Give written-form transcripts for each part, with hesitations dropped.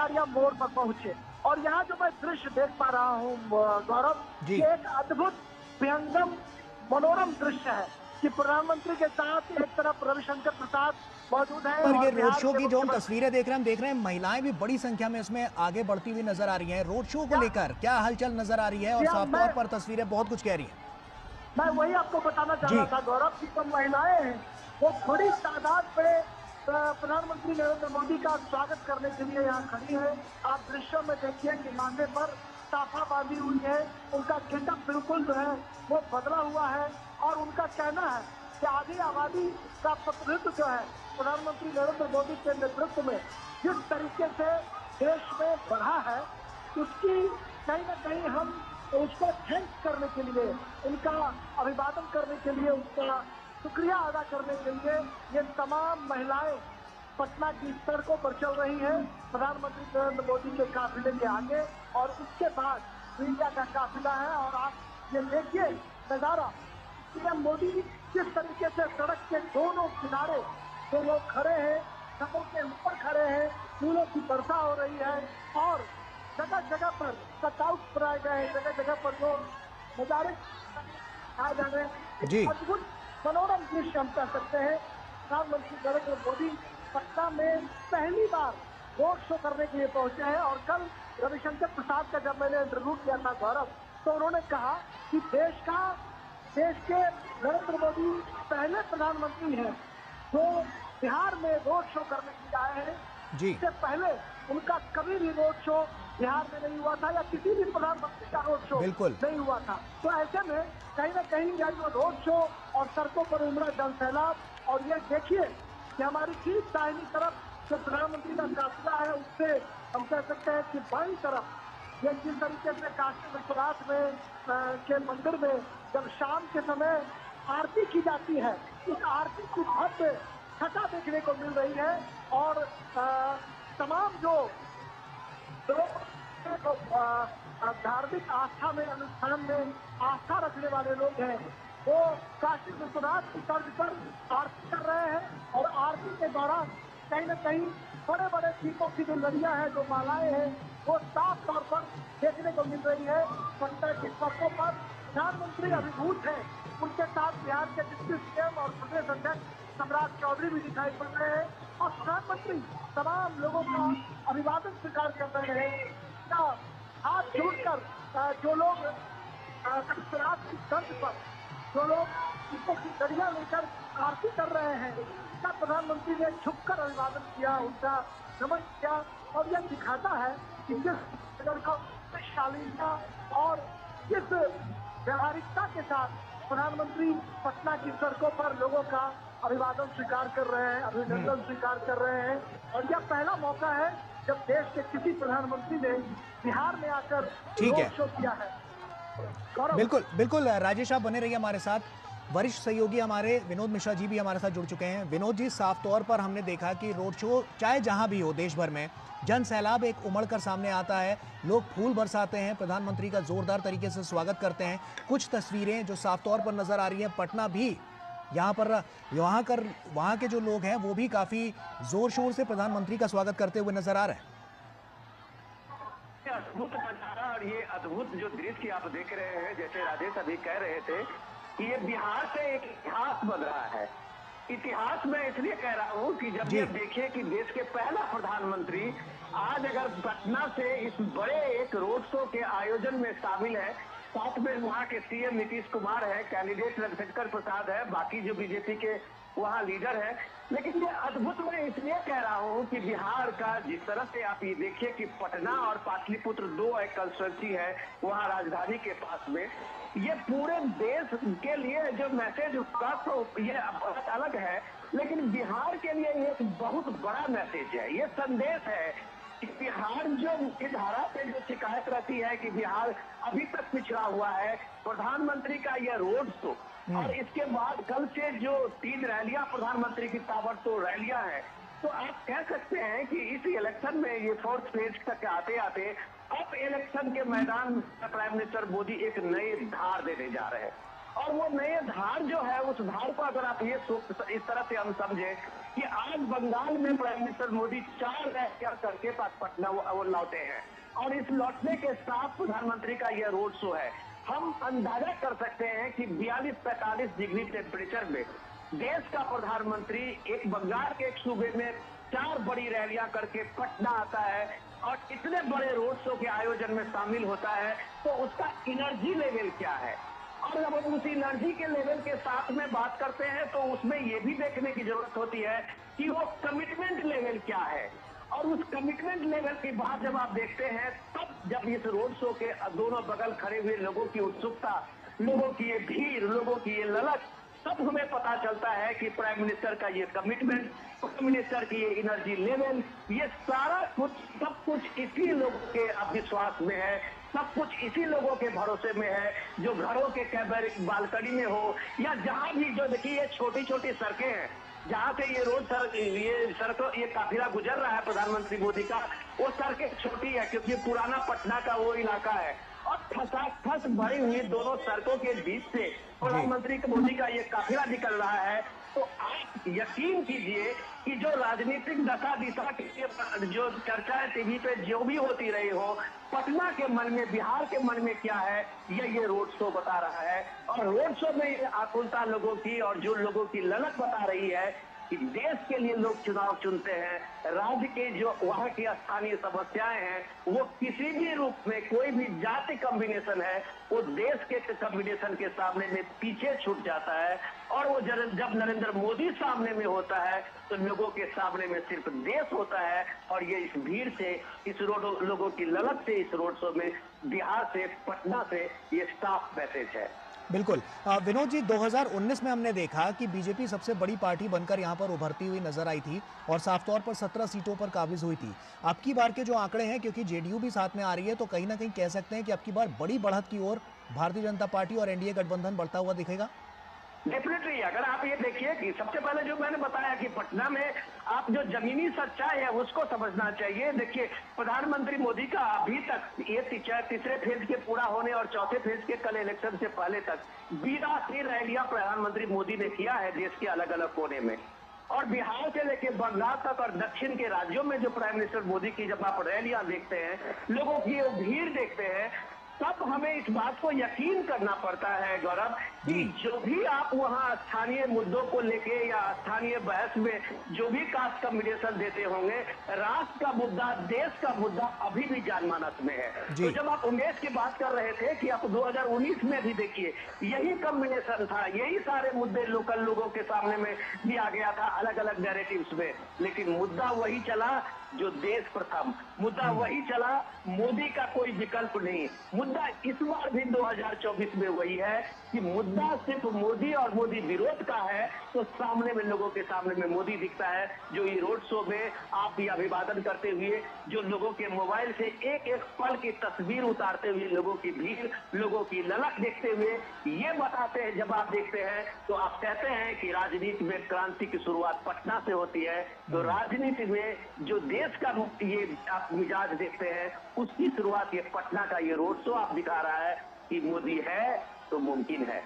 कटारिया मोड़ पर पहुंचे। और यहाँ जो मैं दृश्य देख पा रहा हूँ गौरव, ये एक अद्भुत विहंगम मनोरम दृश्य है कि प्रधानमंत्री के साथ एक तरफ रविशंकर प्रसाद मौजूद है। पर ये और रोड बिहार शो के की जो हम तस्वीरें देख रहे हैं, हम देख रहे हैं महिलाएं भी बड़ी संख्या में इसमें आगे बढ़ती हुई नजर आ रही हैं। रोड शो को लेकर क्या हलचल नजर आ रही है? और साफ तौर पर तस्वीरें बहुत कुछ कह रही हैं। मैं वही आपको बताना चाह रहा था गौरव की जो महिलाएं हैं वो बड़ी तादाद में प्रधानमंत्री नरेंद्र मोदी का स्वागत करने के लिए यहाँ खड़ी है। आप दृश्यों में देखिए कि माथे पर साफा बांधी हुई है, उनका गेटअप बिल्कुल जो है वो बदला हुआ है। और उनका कहना है कि आधी आबादी का प्रतिनिधित्व जो है प्रधानमंत्री नरेंद्र मोदी के नेतृत्व में जिस तरीके से देश में बढ़ा है, उसकी कहीं न कहीं हम उसको थैंक्स करने के लिए, उनका अभिवादन करने के लिए, उसका शुक्रिया अदा करने के लिए ये तमाम महिलाएं पटना की सड़कों पर चल रही हैं प्रधानमंत्री नरेंद्र मोदी के काफिले के आगे। और उसके बाद मीडिया का काफिला है। और आप ये देखिए नजारा, पीएम मोदी किस तरीके से सड़क के दोनों किनारे जो लोग खड़े हैं, सड़कों के ऊपर खड़े हैं, फूलों की वर्षा हो रही है और जगह जगह पर कटआउट बनाए गए हैं, जगह जगह पर जो नजारे आए जा रहे हैं। अद्भुत मनोरम दृश्य हम कह सकते हैं। प्रधानमंत्री नरेंद्र मोदी पटना में पहली बार रोड शो करने के लिए पहुंचे हैं। और कल रविशंकर प्रसाद का जब मैंने इंटरव्यू किया था गौरव, तो उन्होंने कहा कि देश के नरेंद्र मोदी पहले प्रधानमंत्री हैं जो बिहार में रोड शो करने के लिए आए हैं। इससे पहले उनका कभी भी रोड शो बिहार में नहीं हुआ था या किसी भी प्रधानमंत्री का रोड शो नहीं हुआ था। तो ऐसे में कहीं ना कहीं यह जो रोड शो और सड़कों पर उमड़ा जनसैलाब, और ये देखिए कि हमारी ठीक दाहिनी तरफ जो प्रधानमंत्री का काफिला है, उससे हम कह सकते हैं कि बाईं तरफ ये जिस तरीके से काशी विश्वनाथ में के मंदिर में जब शाम के समय आरती की जाती है, उस आरती की भव्य छटा देखने को मिल रही है। और तमाम जो धार्मिक आस्था में, अनुष्ठान में आस्था रखने वाले लोग हैं, वो काशी विश्वनाथ की तर्ज पर आरती कर रहे हैं। और आरती के दौरान कहीं न कहीं बड़े बड़े दीपों की जो लड़ियां हैं, जो मालाएं हैं, वो साफ तौर पर देखने को मिल रही है। पटना की सड़कों पर प्रधानमंत्री अभिभूत हैं, उनके साथ बिहार के डिप्टी सीएम और प्रदेश अध्यक्ष सम्राट चौधरी भी दिखाई पड़ रहे हैं। और प्रधानमंत्री तमाम लोगों का अभिवादन स्वीकार कर रहे हैं। हाथ जोड़कर जो लोग रात की तर्ज पर जो लोग दीपों की लड़ियां लेकर आरती कर रहे हैं, उसका प्रधानमंत्री ने झुककर अभिवादन किया, उनका नमन किया। और यह दिखाता है कि जिस शालीनता और जिस व्यवहारिकता के साथ प्रधानमंत्री पटना की सड़कों पर लोगों का अभिवादन स्वीकार कर रहे हैं, अभिनंदन स्वीकार कर रहे हैं। और यह पहला मौका है जब देश के किसी प्रधानमंत्री ने बिहार में आकर रोड शो किया है। बिल्कुल बिल्कुल राजेश, आप बने रहिए हमारे साथ। वरिष्ठ सहयोगी हमारे विनोद मिश्रा जी भी हमारे साथ जुड़ चुके हैं। विनोद जी, साफ तौर पर हमने देखा कि रोड शो चाहे जहां भी हो देश भर में, जन सैलाब एक उमड़ कर सामने आता है, लोग फूल बरसाते हैं, प्रधानमंत्री का जोरदार तरीके से स्वागत करते हैं। कुछ तस्वीरें जो साफ तौर पर नजर आ रही हैं, पटना भी यहाँ पर वहाँ के जो लोग हैं वो भी काफी जोर शोर से प्रधानमंत्री का स्वागत करते हुए नजर आ रहे हैं। अद्भुत नजारा और ये अद्भुत जो दृश्य आप देख रहे हैं, जैसे राजेश अभी कह रहे थे कि ये बिहार से एक इतिहास बन रहा है। इतिहास में इसलिए कह रहा हूँ कि जब ये देखिए कि देश के पहला प्रधानमंत्री आज अगर पटना से इस बड़े एक रोड शो के आयोजन में शामिल है, साथ में वहाँ के सीएम नीतीश कुमार है, कैंडिडेट रविशंकर प्रसाद है, बाकी जो बीजेपी के वहाँ लीडर है। लेकिन ये अद्भुत मैं इसलिए कह रहा हूँ कि बिहार का जिस तरह से आप ये देखिए कि पटना और पाटलिपुत्र दो एक कंस्टिट्यूंसी है वहाँ राजधानी के पास में, ये पूरे देश के लिए जो मैसेज होगा तो ये बात अलग है, लेकिन बिहार के लिए ये एक बहुत बड़ा मैसेज है। ये संदेश है कि बिहार जो मुख्य धारा पे जो शिकायत रहती है कि बिहार अभी तक पिछड़ा हुआ है, प्रधानमंत्री का यह रोड शो और इसके बाद कल से जो 3 रैलियां प्रधानमंत्री की ताबड़तोड़ रैलियां हैं, तो आप कह सकते हैं कि इस इलेक्शन में ये 4th फेज तक आते आते अब इलेक्शन के मैदान में प्राइम मिनिस्टर मोदी एक नए धार देने जा रहे हैं। और वो नए धार जो है, उस धार को अगर आप ये इस तरह से हम समझे कि आज बंगाल में प्राइम मिनिस्टर मोदी 4 रैलियां करके पटना वो लौटे हैं और इस लौटने के साथ प्रधानमंत्री का यह रोड शो है। हम अंदाजा कर सकते हैं कि 42-45 डिग्री टेम्परेचर में देश का प्रधानमंत्री एक बंगाल के एक सूबे में 4 बड़ी रैलियां करके पटना आता है और इतने बड़े रोड शो के आयोजन में शामिल होता है, तो उसका एनर्जी लेवल क्या है। और जब हम उस एनर्जी के लेवल के साथ में बात करते हैं तो उसमें यह भी देखने की जरूरत होती है कि वो कमिटमेंट लेवल क्या है। और उस कमिटमेंट लेवल की बात जब आप देखते हैं, तब जब इस रोड शो के दोनों बगल खड़े हुए लोगों की उत्सुकता, लोगों की ये भीड़, लोगों की ये ललक, तब हमें पता चलता है कि प्राइम मिनिस्टर का ये कमिटमेंट, प्राइम मिनिस्टर की ये एनर्जी लेवल, ये सारा कुछ, सब कुछ इसी लोगों के विश्वास में है, सब कुछ इसी लोगों के भरोसे में है, जो घरों के बालकनी में हो या जहां भी, जो देखिए ये छोटी छोटी सड़कें हैं जहां से ये सड़कों, ये काफिला गुजर रहा है प्रधानमंत्री मोदी का, वो सड़कें छोटी है क्योंकि पुराना पटना का वो इलाका है और ठसाठस भरी हुई दोनों सड़कों के बीच से प्रधानमंत्री मोदी का ये काफिला निकल रहा है। तो आप यकीन कीजिए कि जो राजनीतिक दशा दिशा की जो चर्चाएं टीवी पे जो भी होती रही हो, पटना के मन में, बिहार के मन में क्या है, ये रोड शो बता रहा है। और रोड शो में ये आकुलता लोगों की और जो लोगों की ललक बता रही है कि देश के लिए लोग चुनाव चुनते हैं, राज्य के जो वहां की स्थानीय समस्याएं हैं, वो किसी भी रूप में, कोई भी जाति कॉम्बिनेशन है, वो देश के कॉम्बिनेशन के सामने में पीछे छूट जाता है। और वो जब नरेंद्र मोदी सामने में होता है तो लोगों के सामने में सिर्फ देश होता है। और ये इस भीड़ से, इस लोगों की ललक से, इस रोड शो में बिहार से, पटना से ये साफ मैसेज है। बिल्कुल। विनोद जी, 2019 में हमने देखा कि बीजेपी सबसे बड़ी पार्टी बनकर यहाँ पर उभरती हुई नजर आई थी और साफ तौर पर 17 सीटों पर काबिज हुई थी। अब की बार के जो आंकड़े हैं, क्योंकि जेडीयू भी साथ में आ रही है, तो कहीं ना कहीं कह सकते हैं कि अब की बार बड़ी बढ़त की ओर भारतीय जनता पार्टी और एनडीए गठबंधन बढ़ता हुआ दिखेगा। डेफिनेटली, अगर आप ये देखिए कि सबसे पहले जो मैंने बताया कि पटना में आप जो जमीनी सच्चाई है उसको समझना चाहिए। देखिए, प्रधानमंत्री मोदी का अभी तक ये तीसरे फेज के पूरा होने और चौथे फेज के कल इलेक्शन से पहले तक 82 रैलियां प्रधानमंत्री मोदी ने किया है देश के अलग अलग कोने में। और बिहार से लेकर बंगाल तक और दक्षिण के राज्यों में जो प्राइम मिनिस्टर मोदी की जब आप रैलियां देखते हैं, लोगों की भीड़ देखते हैं, तब हमें इस बात को यकीन करना पड़ता है गौरव कि जो भी आप वहां स्थानीय मुद्दों को लेके या स्थानीय बहस में जो भी कास्ट कॉम्बिनेशन देते होंगे, राष्ट्र का मुद्दा, देश का मुद्दा अभी भी जानमानस में है। तो जब आप उमेश की बात कर रहे थे कि आप 2019 में भी देखिए यही कॉम्बिनेशन था, यही सारे मुद्दे लोकल लोगों के सामने में दिया गया था अलग अलग नैरेटिव्स में, लेकिन मुद्दा वही चला जो देश प्रथम, मुद्दा वही चला, मोदी का कोई विकल्प नहीं। मुद्दा इस बार भी 2024 में वही है कि मुद्दा सिर्फ मोदी और मोदी विरोध का है। तो सामने में, लोगों के सामने में मोदी दिखता है, जो ये रोड शो में आप ये अभिवादन करते हुए, जो लोगों के मोबाइल से एक एक पल की तस्वीर उतारते हुए, लोगों की भीड़, लोगों की ललक देखते हुए ये बताते हैं, जब आप देखते हैं तो आप कहते हैं कि राजनीति में क्रांति की शुरुआत पटना से होती है। तो राजनीति में जो देश का ये आप मिजाज देखते हैं, उसकी शुरुआत ये पटना का ये रोड शो आप दिखा रहा है कि मोदी है तो मुमकिन है।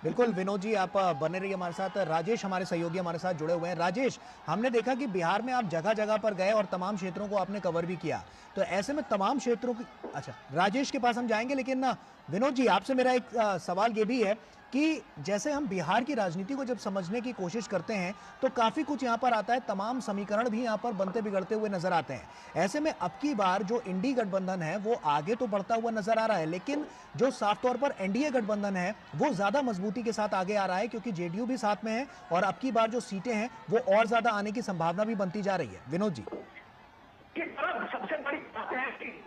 बिल्कुल विनोद जी, आप बने रहिए हमारे साथ। राजेश हमारे सहयोगी हमारे साथ जुड़े हुए हैं। राजेश, हमने देखा कि बिहार में आप जगह जगह पर गए और तमाम क्षेत्रों को आपने कवर भी किया, तो ऐसे में तमाम क्षेत्रों की, अच्छा राजेश के पास हम जाएंगे, लेकिन विनोद जी आपसे मेरा एक सवाल ये भी है कि जैसे हम बिहार की राजनीति को जब समझने की कोशिश करते हैं तो काफ़ी कुछ यहाँ पर आता है, तमाम समीकरण भी यहाँ पर बनते बिगड़ते हुए नजर आते हैं। ऐसे में अब की बार जो इंडी गठबंधन है वो आगे तो बढ़ता हुआ नजर आ रहा है, लेकिन जो साफ तौर पर एनडीए गठबंधन है वो ज़्यादा मजबूती के साथ आगे आ रहा है, क्योंकि जेडीयू भी साथ में है और अब की बार जो सीटें हैं वो और ज़्यादा आने की संभावना भी बनती जा रही है। विनोद जी, सबसे बड़ी बात है कि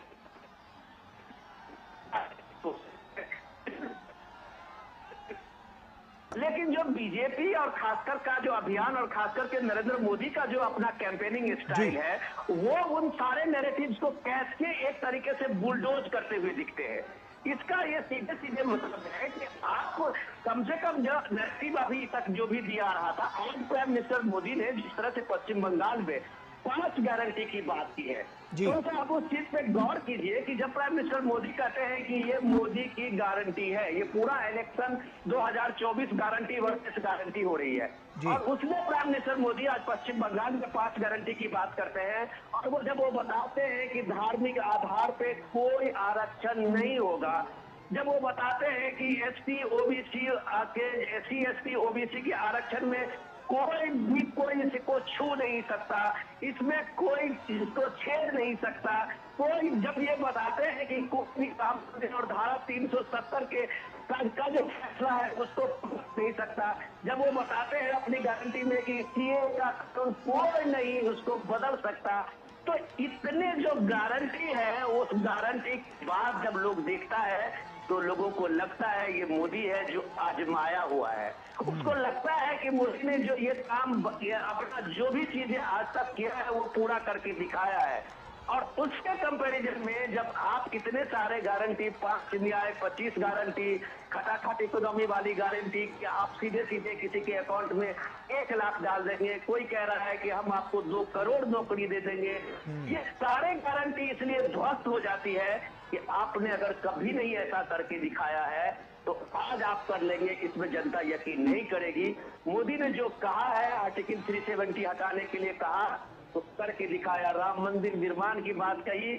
लेकिन जो बीजेपी और खासकर का जो अभियान और खासकर के नरेंद्र मोदी का जो अपना कैंपेनिंग स्टाइल है, वो उन सारे नैरेटिव्स को कैच के एक तरीके से बुलडोज करते हुए दिखते हैं। इसका ये सीधे सीधे मतलब है कि आप कम से कम जो नैरेटिव अभी तक जो भी दिया रहा था, आज प्राइम मिनिस्टर मोदी ने जिस तरह से पश्चिम बंगाल में 5 गारंटी की बात की है। जी। तो आप उस चीज पे गौर कीजिए कि जब प्राइम मिनिस्टर मोदी कहते हैं कि ये मोदी की गारंटी है, ये पूरा इलेक्शन 2024 गारंटी वर्सेस गारंटी हो रही है। जी। और उसमें प्राइम मिनिस्टर मोदी आज पश्चिम बंगाल में 5 गारंटी की बात करते हैं, और वो जब वो बताते हैं कि धार्मिक आधार पे कोई आरक्षण नहीं होगा, जब वो बताते हैं कि एससी ओबीसी के एससी एसटी ओबीसी के आरक्षण में कोई भी कोई इसको छू नहीं सकता, इसमें कोई इसको छेद नहीं सकता, कोई जब ये बताते हैं कि कोई भी काम और धारा 370 के का जो फैसला है उसको नहीं सकता, जब वो बताते हैं अपनी गारंटी में कि सीए का कोई नहीं उसको बदल सकता, तो इतने जो गारंटी है उस गारंटी के बाद जब लोग देखता है तो लोगों को लगता है ये मोदी है जो आजमाया हुआ है। उसको लगता है कि मोदी ने जो ये काम अपना जो भी चीजें आज तक किया है वो पूरा करके दिखाया है। और उसके कंपैरिजन में जब आप इतने सारे गारंटी 5 न्याय 25 गारंटी खटाखट इकोनॉमी वाली गारंटी कि आप सीधे सीधे किसी के अकाउंट में 1 लाख डाल देंगे, कोई कह रहा है कि हम आपको 2 करोड़ नौकरी दे देंगे, ये सारे गारंटी इसलिए ध्वस्त हो जाती है कि आपने अगर कभी नहीं ऐसा करके दिखाया है तो आज आप कर लेंगे, इसमें जनता यकीन नहीं करेगी। मोदी ने जो कहा है आर्टिकल 370 हटाने के लिए कहा तो करके दिखाया, राम मंदिर निर्माण की बात कही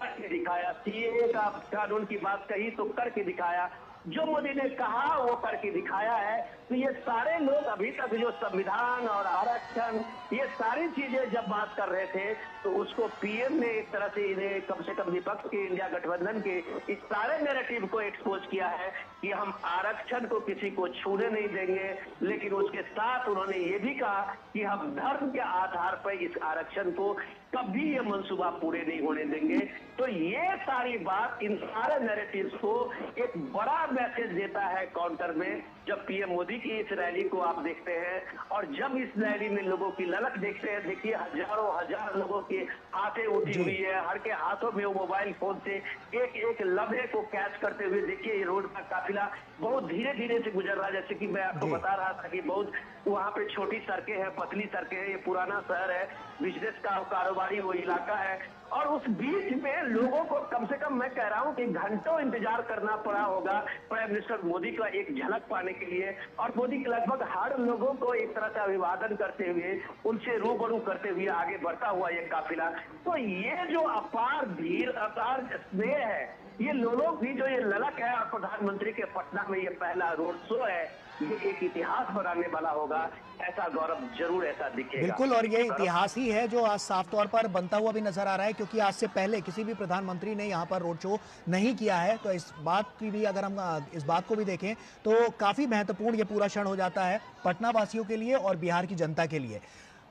करके दिखाया, सीएए का कानून की बात कही तो करके दिखाया, जो मोदी ने कहा वो करके दिखाया है। तो ये सारे लोग अभी तक जो संविधान और आरक्षण ये सारी चीजें जब बात कर रहे थे तो उसको पीएम ने एक तरह से इन्हें कम से कम विपक्ष के इंडिया गठबंधन के इस सारे नैरेटिव को एक्सपोज किया है कि हम आरक्षण को किसी को छूने नहीं देंगे, लेकिन उसके साथ उन्होंने ये भी कहा कि हम धर्म के आधार पर इस आरक्षण को कभी ये मंसूबा पूरे नहीं होने देंगे। तो ये सारी बात इन सारे नैरेटिव्स को एक बड़ा मैसेज देता है काउंटर में जब पीएम मोदी की इस रैली को आप देखते हैं, और जब इस रैली में लोगों की ललक देखते हैं, देखिए हजारों हजार लोगों की हाथें उठी हुई है, हर के हाथों में वो मोबाइल फोन से एक एक लम्हे को कैच करते हुए देखिए ये रोड का काफिला बहुत धीरे धीरे से गुजर रहा है। जैसे कि मैं आपको बता रहा था कि बहुत वहाँ पे छोटी सड़कें हैं, पतली सड़कें हैं, ये पुराना शहर है, बिजनेस का कारोबारी वो इलाका है, और उस बीच में लोगों को कम से कम मैं कह रहा हूं कि घंटों इंतजार करना पड़ा होगा प्राइम मिनिस्टर मोदी का एक झलक पाने के लिए, और मोदी के लगभग हर लोगों को एक तरह से अभिवादन करते हुए उनसे रूबरू करते हुए आगे बढ़ता हुआ ये काफिला। तो ये जो अपार भीड़ अपार स्नेह है, ये लोगों की जो ये ललक है, और प्रधानमंत्री के पटना में ये पहला रोड शो है, ये एक इतिहास बनाने वाला होगा, ऐसा गौरव जरूर ऐसा दिखेगा। बिल्कुल, और ये इतिहास ही है जो आज साफ तौर पर बनता हुआ भी नजर आ रहा है, क्योंकि आज से पहले किसी भी प्रधानमंत्री ने यहाँ पर रोड शो नहीं किया है। तो इस बात की भी अगर हम इस बात को भी देखें तो काफी महत्वपूर्ण ये पूरा क्षण हो जाता है पटना वासियों के लिए और बिहार की जनता के लिए।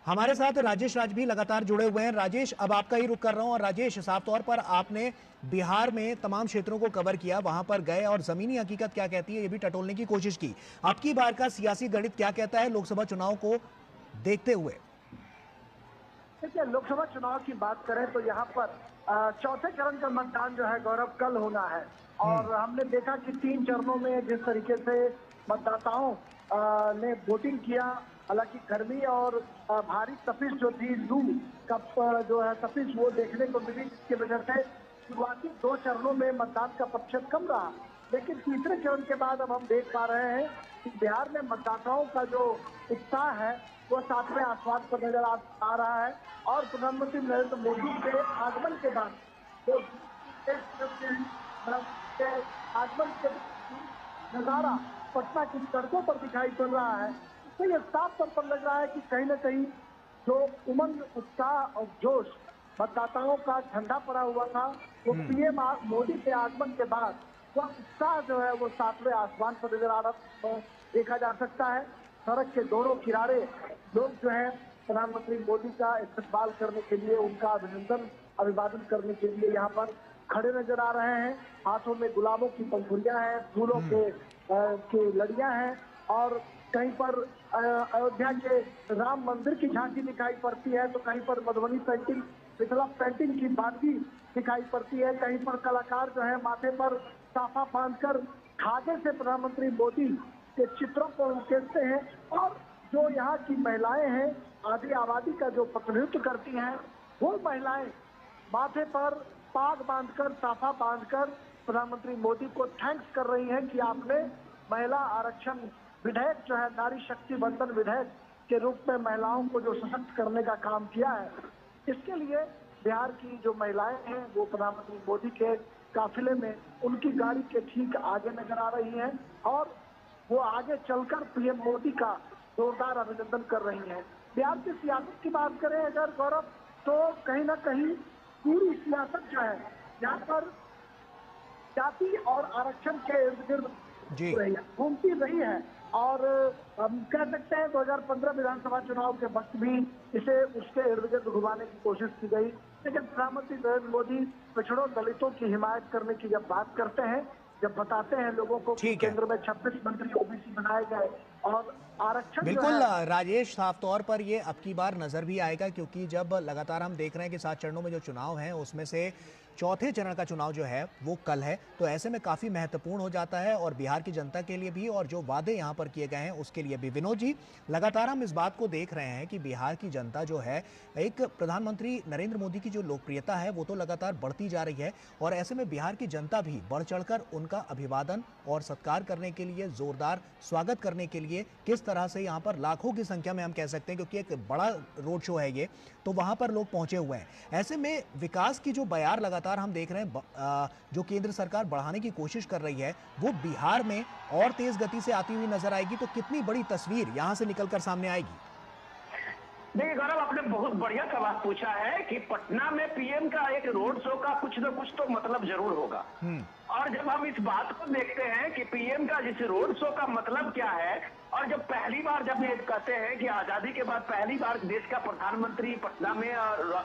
हमारे साथ राजेश राज भी लगातार जुड़े हुए हैं। राजेश, अब आपका ही रुख कर रहा हूं। और राजेश, साफ तौर पर आपने बिहार में तमाम क्षेत्रों को कवर किया, वहां पर गए और जमीनी हकीकत क्या कहती है ये भी टटोलने की कोशिश की। आपकी बार का सियासी गणित क्या कहता है लोकसभा चुनाव को देखते हुए? देखिए, लोकसभा चुनाव की बात करें तो यहाँ पर चौथे चरण का मतदान जो है गौरव कल होना है, और हमने देखा कि 3 चरणों में जिस तरीके से मतदाताओं ने वोटिंग किया, हालांकि गर्मी और भारी तपिश जो थी, लू का जो है तपिश वो देखने को मिली, जिसकी वजह से शुरुआती 2 चरणों में मतदान का प्रतिशत कम रहा। लेकिन तीसरे चरण के बाद अब हम देख पा रहे हैं कि बिहार में मतदाताओं का जो उत्साह है वो 7वें आसमान पर नजर आ रहा है, और प्रधानमंत्री नरेंद्र मोदी के आगमन के बाद आगमन के नजारा पटना की सड़कों पर दिखाई पड़ रहा है। तो ये साफ तौर पर लग रहा है कि कहीं न कहीं जो उमंग, उत्साह और जोश मतदाताओं का ठंडा पड़ा हुआ था, वो पीएम मोदी के आगमन के बाद वह उत्साह जो है वो 7वें आसमान पर नजर आ रहा देखा जा सकता है। सड़क के दोनों किनारे लोग जो है प्रधानमंत्री मोदी का इस्तकबाल करने के लिए, उनका अभिवादन करने के लिए यहाँ पर खड़े नजर आ रहे हैं। हाथों में गुलाबों की पंखुड़ियां हैं, फूलों के लड़ियां हैं, और कहीं पर अयोध्या के राम मंदिर की झांकी दिखाई पड़ती है, तो कहीं पर मधुबनी पेंटिंग, मिथिला पेंटिंग की बाती दिखाई पड़ती है। कहीं पर कलाकार जो है माथे पर साफा बांधकर धागे से प्रधानमंत्री मोदी के चित्रों को उकेरते हैं, और जो यहाँ की महिलाएं हैं आधी आबादी का जो प्रतिनिधित्व करती हैं, वो महिलाएं माथे पर पाग बांधकर, साफा बांधकर प्रधानमंत्री मोदी को थैंक्स कर रही हैं कि आपने महिला आरक्षण विधेयक जो है, नारी शक्ति बंधन विधेयक के रूप में महिलाओं को जो सशक्त करने का काम किया है। इसके लिए बिहार की जो महिलाएं हैं वो प्रधानमंत्री मोदी के काफिले में उनकी गाड़ी के ठीक आगे नजर आ रही हैं और वो आगे चलकर पीएम मोदी का जोरदार अभिनंदन कर रही हैं। बिहार की सियासत की बात करें अगर गौरव, तो कहीं ना कहीं पूरी सियासत जो है यहाँ पर जाति और आरक्षण के इर्द गिर्द घूमती रही है और हम कह सकते हैं 2015 विधानसभा चुनाव के वक्त भी इसे उसके इर्द गिर्द घुमाने की कोशिश की गई, लेकिन प्रधानमंत्री नरेंद्र मोदी पिछड़ों दलितों की हिमायत करने की जब बात करते हैं, जब बताते हैं लोगों को कि केंद्र में 26 मंत्री ओबीसी बनाए गए और आरक्षण, बिल्कुल राजेश, साफ तौर पर ये अब की बार नजर भी आएगा, क्योंकि जब लगातार हम देख रहे हैं कि 7 चरणों में जो चुनाव हैं उसमें से चौथे चरण का चुनाव जो है वो कल है, तो ऐसे में काफी महत्वपूर्ण हो जाता है और बिहार की जनता के लिए भी और जो वादे यहाँ पर किए गए हैं उसके लिए भी। विनोद जी, लगातार हम इस बात को देख रहे हैं कि बिहार की जनता जो है, एक प्रधानमंत्री नरेंद्र मोदी की जो लोकप्रियता है वो तो लगातार बढ़ती जा रही है और ऐसे में बिहार की जनता भी बढ़ चढ़कर उनका अभिवादन और सत्कार करने के लिए, जोरदार स्वागत करने के लिए किस तरह से यहाँ पर लाखों की संख्या में हम कह सकते हैं, क्योंकि एक बड़ा रोड शो है ये, तो वहां पर लोग पहुंचे हुए हैं। ऐसे में विकास की जो बयार लगातार हम देख रहे हैं जो केंद्र सरकार बढ़ाने की कोशिश कर रही है वो बिहार में और तेज गति से आती हुई नजर आएगी, तो कितनी बड़ी तस्वीर यहां से निकलकर सामने आएगी? देखिए गौरव, आपने बहुत बढ़िया सवाल पूछा है कि पटना में पीएम का एक रोड शो का कुछ न कुछ तो मतलब जरूर होगा। और जब हम इस बात को देखते हैं कि पीएम का जिस रोड शो का मतलब क्या है, और जब पहली बार जब ये कहते हैं कि आजादी के बाद पहली बार देश का प्रधानमंत्री पटना में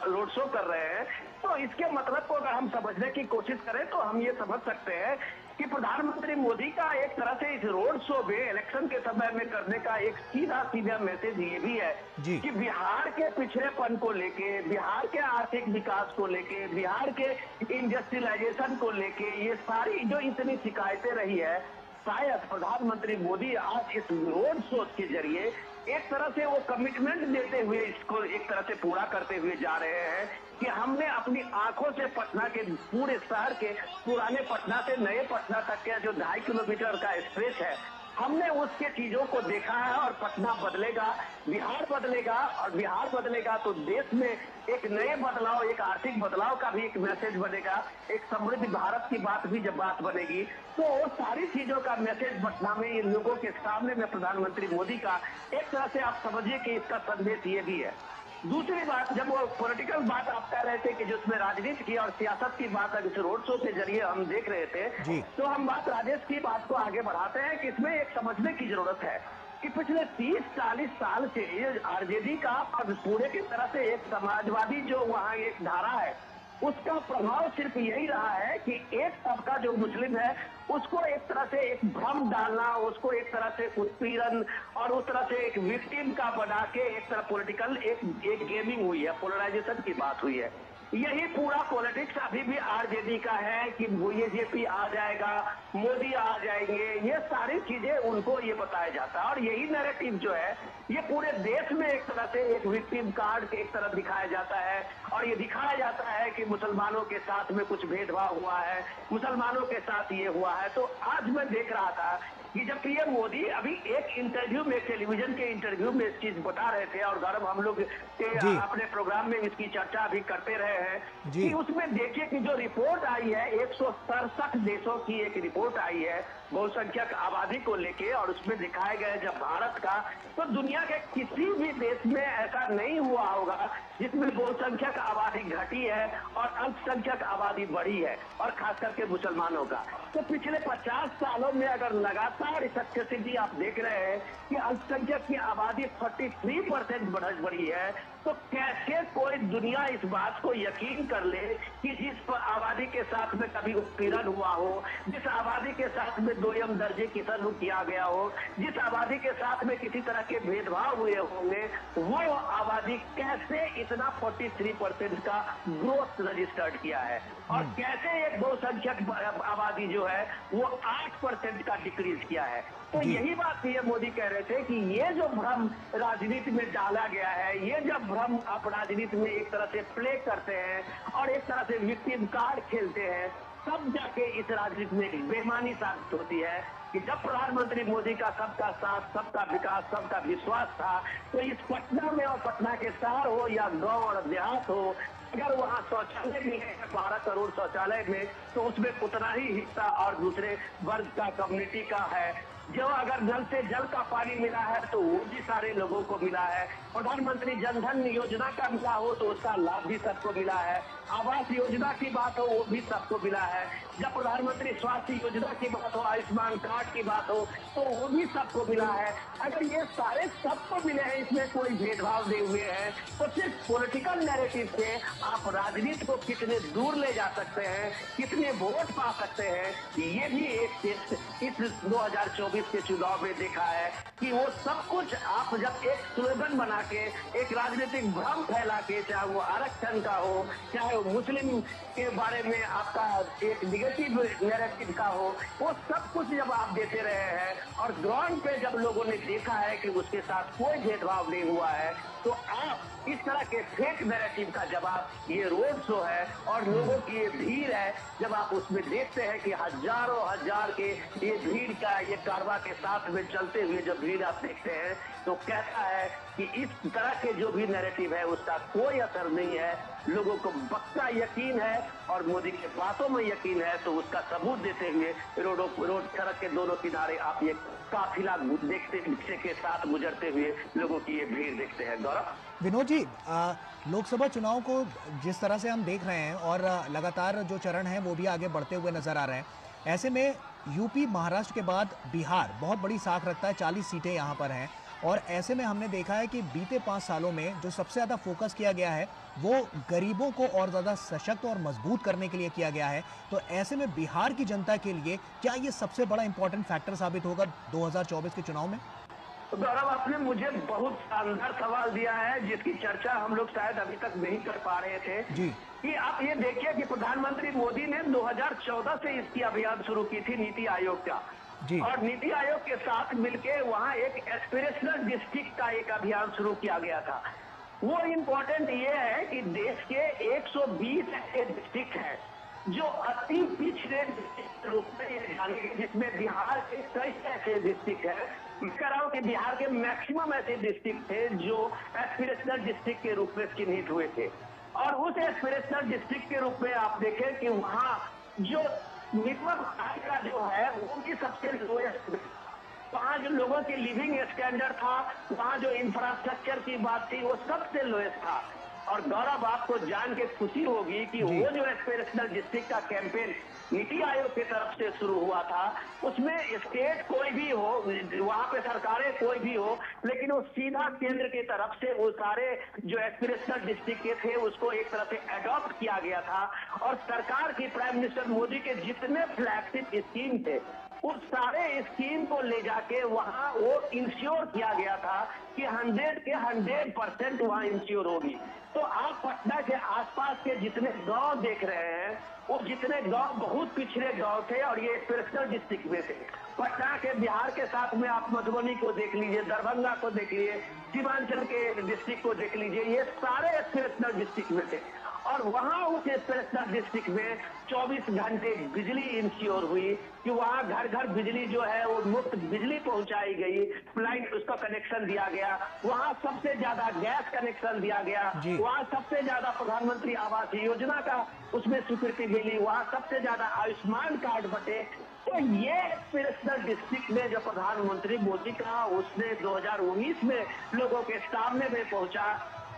रोड शो कर रहे हैं, तो इसके मतलब को अगर हम समझने की कोशिश करें तो हम ये समझ सकते हैं कि प्रधानमंत्री मोदी का एक तरह से इस रोड शो में इलेक्शन के समय में करने का एक सीधा मैसेज ये भी है कि बिहार के पिछड़ेपन को लेके, बिहार के आर्थिक विकास को लेके, बिहार के इंडस्ट्रियलाइजेशन को लेके ये सारी जो इतनी शिकायतें रही है, शायद प्रधानमंत्री मोदी आज इस रोड शो के जरिए एक तरह से वो कमिटमेंट देते हुए इसको एक तरह से पूरा करते हुए जा रहे हैं कि हमने अपनी आंखों से पटना के पूरे शहर के पुराने पटना से नए पटना तक के जो 2.5 किलोमीटर का स्ट्रेच है, हमने उसके चीजों को देखा है और पटना बदलेगा, बिहार बदलेगा, और बिहार बदलेगा तो देश में एक नए बदलाव, एक आर्थिक बदलाव का भी एक मैसेज बनेगा, एक समृद्ध भारत की बात भी जब बात बनेगी, तो वो सारी चीजों का मैसेज पटना में इन लोगों के सामने में प्रधानमंत्री मोदी का एक तरह से आप समझिए कि इसका संदेश ये भी है। दूसरी बात, जब वो पॉलिटिकल बात आप कह रहे थे कि जिसमें राजनीति की और सियासत की बात इस रोड शो के जरिए हम देख रहे थे, तो हम बात राजेश की बात को आगे बढ़ाते हैं कि इसमें एक समझने की जरूरत है कि पिछले 30-40 साल से ये आरजेडी का पूरे की तरह से एक समाजवादी जो वहाँ एक धारा है, उसका प्रभाव सिर्फ यही रहा है कि एक तबका जो मुस्लिम है उसको एक तरह से एक भ्रम डालना, उसको एक तरह से उत्पीड़न और उस तरह से एक विक्टिम का बना के एक तरह पॉलिटिकल एक गेमिंग हुई है, पोलराइजेशन की बात हुई है। यही पूरा पॉलिटिक्स अभी भी आरजेडी का है कि बीजेपी आ जाएगा, मोदी आ जाएंगे, ये सारी चीजें उनको ये बताया जाता है और यही नैरेटिव जो है ये पूरे देश में एक तरह से एक विक्टिम कार्ड एक तरह दिखाया जाता है और ये दिखाया जाता है कि मुसलमानों के साथ में कुछ भेदभाव हुआ है, मुसलमानों के साथ ये हुआ है। तो आज मैं देख रहा था कि जब पीएम मोदी अभी एक इंटरव्यू में, टेलीविजन के इंटरव्यू में इस चीज बता रहे थे और गौरव हम लोग अपने प्रोग्राम में इसकी चर्चा भी करते रहे हैं कि उसमें देखिए कि जो रिपोर्ट आई है 167 देशों की एक रिपोर्ट आई है बहुसंख्यक आबादी को लेके और उसमें दिखाया गया जब भारत का, तो दुनिया के किसी भी देश में ऐसा नहीं हुआ होगा जिसमें बहुसंख्यक आबादी घटी है और अल्पसंख्यक आबादी बढ़ी है और खास करके मुसलमानों का। तो पिछले 50 सालों में अगर लगातार सक्सेसिवली आप देख रहे हैं कि अल्पसंख्यक की आबादी 43% बढ़ी है तो कैसे कोई दुनिया इस बात को यकीन कर ले कि जिस आबादी के साथ में कभी उत्पीड़न हुआ हो, जिस आबादी के साथ में दोयम दर्जे की सलूक किया गया हो, जिस आबादी के साथ में किसी तरह के भेदभाव हुए होंगे, वो आबादी कैसे इतना 43% का ग्रोथ रजिस्टर्ड किया है और कैसे एक बहुसंख्यक आबादी जो है वो 8% का डिक्रीज किया है। तो यही बात पीएम मोदी कह रहे थे कि ये जो भ्रम राजनीति में डाला गया है, ये जब भ्रम आप राजनीति में एक तरह से प्ले करते हैं और एक तरह से विक्टिम कार्ड खेलते हैं, तब जाके इस राजनीति में बेईमानी साबित होती है कि जब प्रधानमंत्री मोदी का सबका साथ, सबका विकास, सबका विश्वास था, तो इस पटना में और पटना के शहर हो या गांव और देहात हो, अगर वहाँ शौचालय भी है 12 करोड़ शौचालय में, तो उसमें उतना ही हिस्सा और दूसरे वर्ग का, कम्युनिटी का है। जो अगर नल से जल का पानी मिला है तो वो भी सारे लोगों को मिला है। प्रधानमंत्री जनधन योजना का मिला हो तो उसका लाभ भी सबको मिला है। आवास योजना की बात हो वो भी सबको मिला है। जब प्रधानमंत्री स्वास्थ्य योजना की बात हो, आयुष्मान कार्ड की बात हो, तो वो भी सबको मिला है। अगर ये सारे सबको मिले हैं, इसमें कोई भेदभाव नहीं हुए हैं, तो सिर्फ पॉलिटिकल नैरेटिव से आप राजनीति को कितने दूर ले जा सकते हैं, कितने वोट पा सकते हैं, ये भी एक टेस्ट इस 2024 के चुनाव में देखा है कि वो सब कुछ आप जब एक स्लोगन बना के, एक राजनीतिक भ्रम फैला के, चाहे वो आरक्षण का हो, चाहे वो मुस्लिम के बारे में आपका एक निगेटिव नैरेटिव का हो, वो सब कुछ जब आप देते रहे हैं और ग्राउंड पे जब लोगों ने देखा है कि उसके साथ कोई भेदभाव नहीं हुआ है, तो आप इस तरह के फेक नैरेटिव का जवाब ये रोड शो है और लोगों की ये भीड़ है, जब आप उसमें देखते हैं कि हजारों हजार के ये भीड़ का ये कारवा के साथ में चलते हुए जब भीड़ आप देखते हैं, तो कहता है कि इस तरह के जो भी नैरेटिव है उसका कोई असर नहीं है। लोगों को पक्का यकीन है और मोदी के बातों में यकीन है, तो उसका सबूत देते हुए रोड सड़क के दोनों किनारे आप ये काफिला देखते रिक्शे के साथ गुजरते हुए लोगों की ये भीड़ देखते हैं। गौरव, विनोद जी, लोकसभा चुनाव को जिस तरह से हम देख रहे हैं और लगातार जो चरण है वो भी आगे बढ़ते हुए नजर आ रहे हैं, ऐसे में यूपी महाराष्ट्र के बाद बिहार बहुत बड़ी साख रखता है, 40 सीटें यहाँ पर हैं और ऐसे में हमने देखा है कि बीते 5 सालों में जो सबसे ज़्यादा फोकस किया गया है वो गरीबों को और ज़्यादा सशक्त और मजबूत करने के लिए किया गया है। तो ऐसे में बिहार की जनता के लिए क्या ये सबसे बड़ा इंपॉर्टेंट फैक्टर साबित होगा 2024 के चुनाव में? गौरव, आपने मुझे बहुत शानदार सवाल दिया है जिसकी चर्चा हम लोग शायद अभी तक नहीं कर पा रहे थे जी। कि आप ये देखिए कि प्रधानमंत्री मोदी ने 2014 से इसकी अभियान शुरू की थी नीति आयोग का जी। और नीति आयोग के साथ मिलके वहाँ एक एस्पिरेशनल डिस्ट्रिक्ट का एक अभियान शुरू किया गया था। वो इम्पोर्टेंट ये है कि देश के 120 ऐसे डिस्ट्रिक्ट हैं जो अति पिछड़े डिस्ट्रिक्ट रूप में ये जाने गए, जिसमें बिहार के कई ऐसे डिस्ट्रिक्ट है। मैं कह रहा हूँ कि बिहार के मैक्सिमम ऐसे डिस्ट्रिक्ट थे जो एस्पिरेशनल डिस्ट्रिक्ट के रूप में चिन्हित हुए थे और उस एस्पिरेशनल डिस्ट्रिक्ट के रूप में आप देखें कि वहाँ जो मिनिमम आय का जो है वो भी सबसे लोएस्ट, वहाँ जो लोगों की लिविंग स्टैंडर्ड था, वहाँ जो इंफ्रास्ट्रक्चर की बात थी वो सबसे लोएस्ट था। और गौरव, आपको जान के खुशी होगी कि वो जो एस्पिरेशनल डिस्ट्रिक्ट का कैंपेन नीति आयोग की तरफ से शुरू हुआ था, उसमें स्टेट कोई भी हो, वहाँ पे सरकारें कोई भी हो, लेकिन वो सीधा केंद्र की तरफ से वो सारे जो एस्पिरेशनल डिस्ट्रिक्ट के थे उसको एक तरह से अडॉप्ट किया गया था और सरकार की, प्राइम मिनिस्टर मोदी के जितने फ्लैगशिप स्कीम थे उस सारे स्कीम को ले जाके वहाँ वो इंश्योर किया गया था कि 100 के 100% वहाँ इंश्योर होगी। तो आप पटना के आसपास के जितने गांव देख रहे हैं वो जितने गांव बहुत पिछड़े गांव थे और ये एस्पिरेशनल डिस्ट्रिक्ट में थे। पटना के बिहार के साथ में आप मधुबनी को देख लीजिए, दरभंगा को देख लीजिए, सीमांचल के डिस्ट्रिक्ट को देख लीजिए, ये सारे एस्पिरेशनल डिस्ट्रिक्ट में थे और वहाँ उस एस्पिरेशनल डिस्ट्रिक्ट में 24 घंटे बिजली इंश्योर हुई कि वहाँ घर घर बिजली जो है वो मुफ्त बिजली पहुंचाई गई, लाइन उसका कनेक्शन दिया गया, वहाँ सबसे ज्यादा गैस कनेक्शन दिया गया, वहाँ सबसे ज्यादा प्रधानमंत्री आवास योजना का उसमें स्वीकृति मिली, वहाँ सबसे ज्यादा आयुष्मान कार्ड बटे। तो ये एस्पिरेशनल डिस्ट्रिक्ट में जो प्रधानमंत्री मोदी का उसने 2019 में लोगों के सामने में पहुंचा,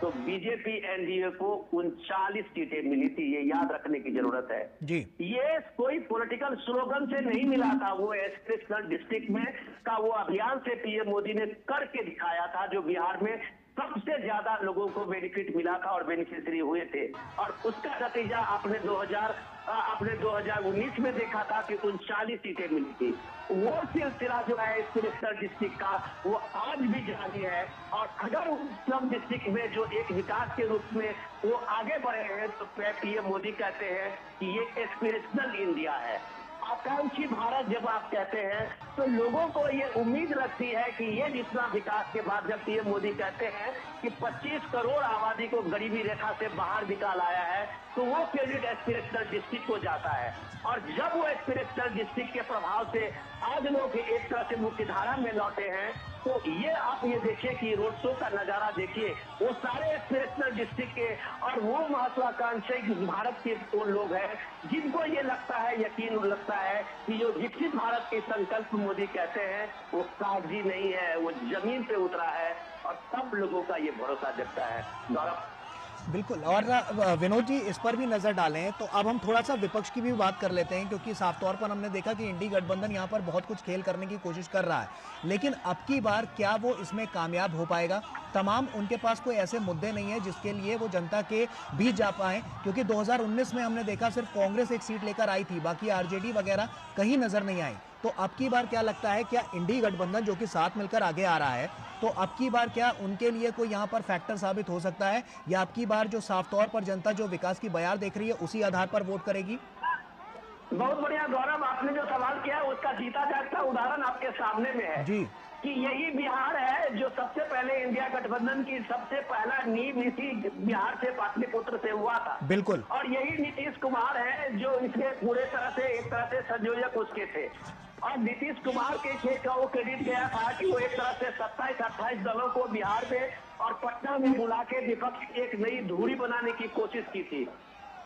तो बीजेपी एनडीए को 39 सीटें मिली थी, ये याद रखने की जरूरत है जी। ये कोई पॉलिटिकल स्लोगन से नहीं मिला था, वो एस्पिरेशनल डिस्ट्रिक्ट में का वो अभियान से पीएम मोदी ने करके दिखाया था, जो बिहार में सबसे ज्यादा लोगों को बेनिफिट मिला था और बेनिफिशियरी हुए थे। और उसका नतीजा आपने 2019 में देखा था कि 39 सीटें मिली थी। वो सिलसिला जो है स्पिरिचुअल डिस्ट्रिक्ट का वो आज भी जारी है। और अगर उस सब डिस्ट्रिक्ट में जो एक विकास के रूप में वो आगे बढ़े हैं तो पीएम मोदी कहते हैं कि ये एस्पिरेशनल इंडिया है, आकांक्षी भारत जब आप कहते हैं तो लोगों को ये उम्मीद लगती है कि ये जितना विकास के बाद जब पीएम मोदी कहते हैं कि 25 करोड़ आबादी को गरीबी रेखा से बाहर निकाल आया है तो वो क्रेडिट एस्पिरेशनल डिस्ट्रिक्ट को जाता है। और जब वो एस्पिरेशनल डिस्ट्रिक्ट के प्रभाव से आज लोग एक तरह से मुख्यधारा में लौटे हैं तो ये आप ये देखिए कि रोड शो का नजारा देखिए, वो सारे एस्पिरेशनल डिस्ट्रिक्ट के और वो महत्वाकांक्षी भारत के वो लोग हैं जिनको ये लगता है, यकीन लगता है कि जो विकसित भारत के संकल्प मोदी कहते हैं वो कागजी नहीं है, वो जमीन पे उतरा है और सब लोगों का ये भरोसा जगता है। गौरव बिल्कुल। और विनोद जी इस पर भी नजर डालें तो अब हम थोड़ा सा विपक्ष की भी बात कर लेते हैं, क्योंकि साफ तौर पर हमने देखा कि इंडी गठबंधन यहाँ पर बहुत कुछ खेल करने की कोशिश कर रहा है, लेकिन अब की बार क्या वो इसमें कामयाब हो पाएगा? तमाम उनके पास कोई ऐसे मुद्दे नहीं है जिसके लिए वो जनता के बीच जा पाए, क्योंकि 2019 में हमने देखा सिर्फ कांग्रेस एक सीट लेकर आई थी, बाकी आरजेडी वगैरह कहीं नजर नहीं आई। तो अब की बार क्या लगता है, क्या इंडी गठबंधन जो कि साथ मिलकर आगे आ रहा है तो अब की बार क्या उनके लिए कोई यहाँ पर फैक्टर साबित हो सकता है, या अब की बार जो साफ तौर पर जनता जो विकास की बयार देख रही है उसी आधार पर वोट करेगी? बहुत बढ़िया गौरव, आपने जो सवाल किया है उसका जीता जागता उदाहरण आपके सामने में है जी कि यही बिहार है जो सबसे पहले इंडिया गठबंधन की सबसे पहला नींव इसी बिहार से पाटलिपुत्र से हुआ था। बिल्कुल। और यही नीतीश कुमार है जो इसके पूरे तरह से एक तरह से संयोजक उसके थे। और नीतीश कुमार के खेत का वो क्रेडिट गया था कि वो एक तरह से 27-28 दलों को बिहार में और पटना में बुला के विपक्ष की एक नई धुरी बनाने की कोशिश की थी।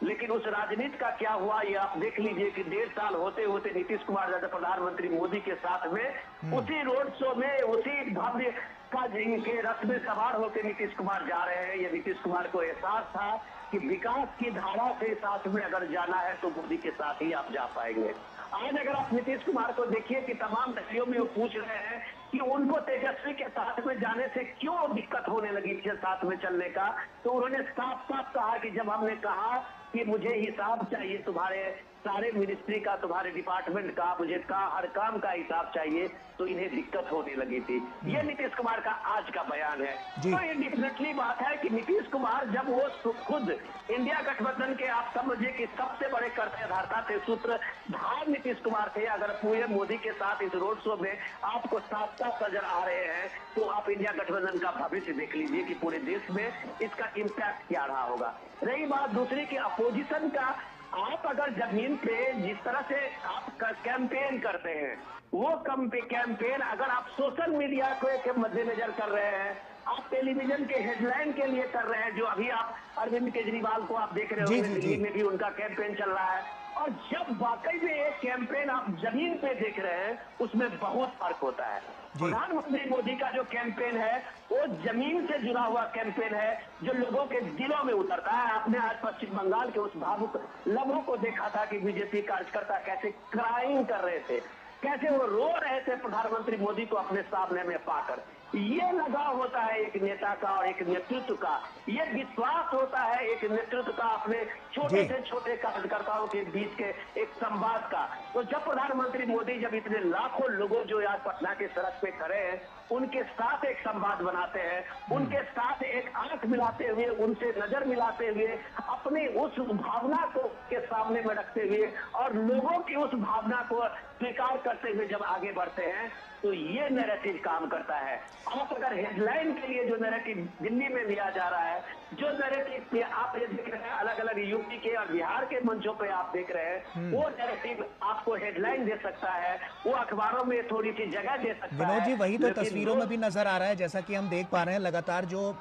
लेकिन उस राजनीति का क्या हुआ ये आप देख लीजिए कि 1.5 साल होते होते नीतीश कुमार जैसे प्रधानमंत्री मोदी के साथ में उसी रोड शो में उसी भव्य का के रथ में सवार होकर नीतीश कुमार जा रहे हैं। ये नीतीश कुमार को एहसास था कि विकास की धारा से साथ में अगर जाना है तो मोदी के साथ ही आप जा पाएंगे। आज अगर आप नीतीश कुमार को देखिए कि तमाम रैलियों में वो पूछ रहे हैं कि उनको तेजस्वी के साथ में जाने से क्यों दिक्कत होने लगी थी साथ में चलने का, तो उन्होंने साफ साफ कहा कि जब हमने कहा कि मुझे हिसाब चाहिए तुम्हारे सारे मिनिस्ट्री का, तुम्हारे डिपार्टमेंट का, मुझे हर काम का हिसाब चाहिए, तो इन्हें दिक्कत होने लगी थी। ये नीतीश कुमार का आज का बयान है। तो ये डेफिनेटली बात है कि नीतीश कुमार जब वो खुद इंडिया गठबंधन के आप समझिए कि सबसे बड़े कर्तव्यधारता थे, सूत्रधार नीतीश कुमार थे। अगर पूरे मोदी के साथ इस रोड शो में आपको साफ साफ नजर आ रहे हैं तो आप इंडिया गठबंधन का भविष्य देख लीजिए कि पूरे देश में इसका इम्पैक्ट क्या रहा होगा। रही बात दूसरी की अपोजिशन का, आप अगर जमीन पे जिस तरह से आप कैंपेन करते हैं वो कैंपेन अगर आप सोशल मीडिया को के मद्देनजर कर रहे हैं, आप टेलीविजन के हेडलाइन के लिए कर रहे हैं, जो अभी आप अरविंद केजरीवाल को आप देख रहे हो, दिल्ली में भी उनका कैंपेन चल रहा है। और जब वाकई में एक कैंपेन आप जमीन पे देख रहे हैं उसमें बहुत फर्क होता है। प्रधानमंत्री मोदी का जो कैंपेन है वो जमीन से जुड़ा हुआ कैंपेन है जो लोगों के दिलों में उतरता है। आपने आज पश्चिम बंगाल के उस भावुक लम्हों को देखा था कि बीजेपी कार्यकर्ता कैसे क्राइम कर रहे थे, कैसे वो रो रहे थे प्रधानमंत्री मोदी को अपने सामने में पाकर। ये लगाव होता है एक नेता का और एक नेतृत्व का, ये विश्वास होता है एक नेतृत्व का अपने छोटे से छोटे कार्यकर्ताओं के बीच के एक संवाद का। तो जब प्रधानमंत्री मोदी जब इतने लाखों लोगों जो आज पटना के सड़क पे खड़े हैं उनके साथ एक संवाद बनाते हैं, उनके साथ एक आंख मिलाते हुए, उनसे नजर मिलाते हुए, अपनी उस भावना को के सामने में रखते हुए और लोगों की उस भावना को स्वीकार करते हुए जब आगे बढ़ते हैं तो ये नैरेटिव काम करता है। आप अगर हेडलाइन के लिए जो नैरेटिव दिल्ली में लिया जा रहा है, जो नैरेटिव आप ये देख रहे हैं अलग अलग यूपी के और बिहार के मंचों पे आप देख रहे हैं, वो नैरेटिव आपको हेडलाइन दे सकता है, वो अखबारों में थोड़ी सी जगह दे सकता है। विनोद जी वही तो तस्वीरों में भी नजर आ रहा है, जैसा कि हम देख पा रहे हैं लगातार जो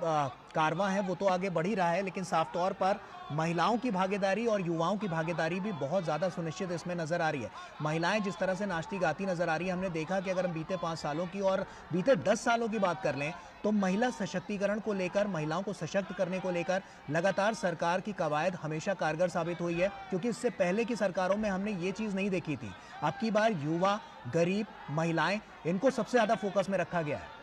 कारवां है वो तो आगे बढ़ ही रहा है, लेकिन साफ तौर पर महिलाओं की भागीदारी और युवाओं की भागीदारी भी बहुत ज़्यादा सुनिश्चित इसमें नजर आ रही है। महिलाएं जिस तरह से नाचती गाती नजर आ रही है, हमने देखा कि अगर हम बीते 5 सालों की और बीते 10 सालों की बात कर लें तो महिला सशक्तिकरण को लेकर, महिलाओं को सशक्त करने को लेकर लगातार सरकार की कवायद हमेशा कारगर साबित हुई है, क्योंकि इससे पहले की सरकारों में हमने ये चीज़ नहीं देखी थी। अब की बार युवा, गरीब, महिलाएं, इनको सबसे ज़्यादा फोकस में रखा गया है।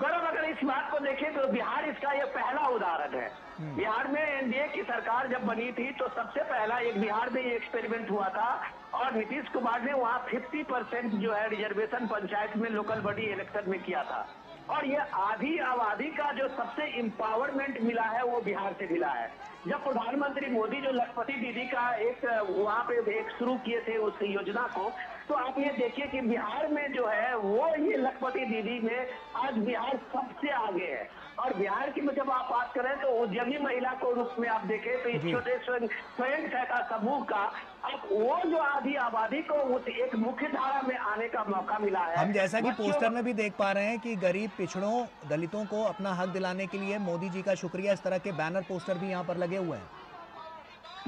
गौरव, अगर इस इस बात को देखें तो बिहार इसका ये पहला उदाहरण है। बिहार में एनडीए की सरकार जब बनी थी तो सबसे पहला एक बिहार में ये एक्सपेरिमेंट हुआ था और नीतीश कुमार ने वहाँ 50% जो है रिजर्वेशन पंचायत में लोकल बॉडी इलेक्शन में किया था। और ये आधी आबादी का जो सबसे इम्पावरमेंट मिला है वो बिहार से मिला है। जब प्रधानमंत्री मोदी जो लखपति दीदी का एक वहाँ पे एक शुरू किए थे उस योजना को, तो आप ये देखिए कि बिहार में जो है वो ये लखपति दीदी में आज बिहार सबसे आगे है। और बिहार की जब आप बात करें तो उद्यमी महिला को रूप में आप देखें तो इस छोटे स्वयं सहायता समूह का अब वो जो आधी आबादी को उस एक मुख्य धारा में आने का मौका मिला है। हम जैसा कि पोस्टर में भी देख पा रहे हैं कि गरीब पिछड़ों दलितों को अपना हक दिलाने के लिए मोदी जी का शुक्रिया, इस तरह के बैनर पोस्टर भी यहाँ पर लगे हुए हैं।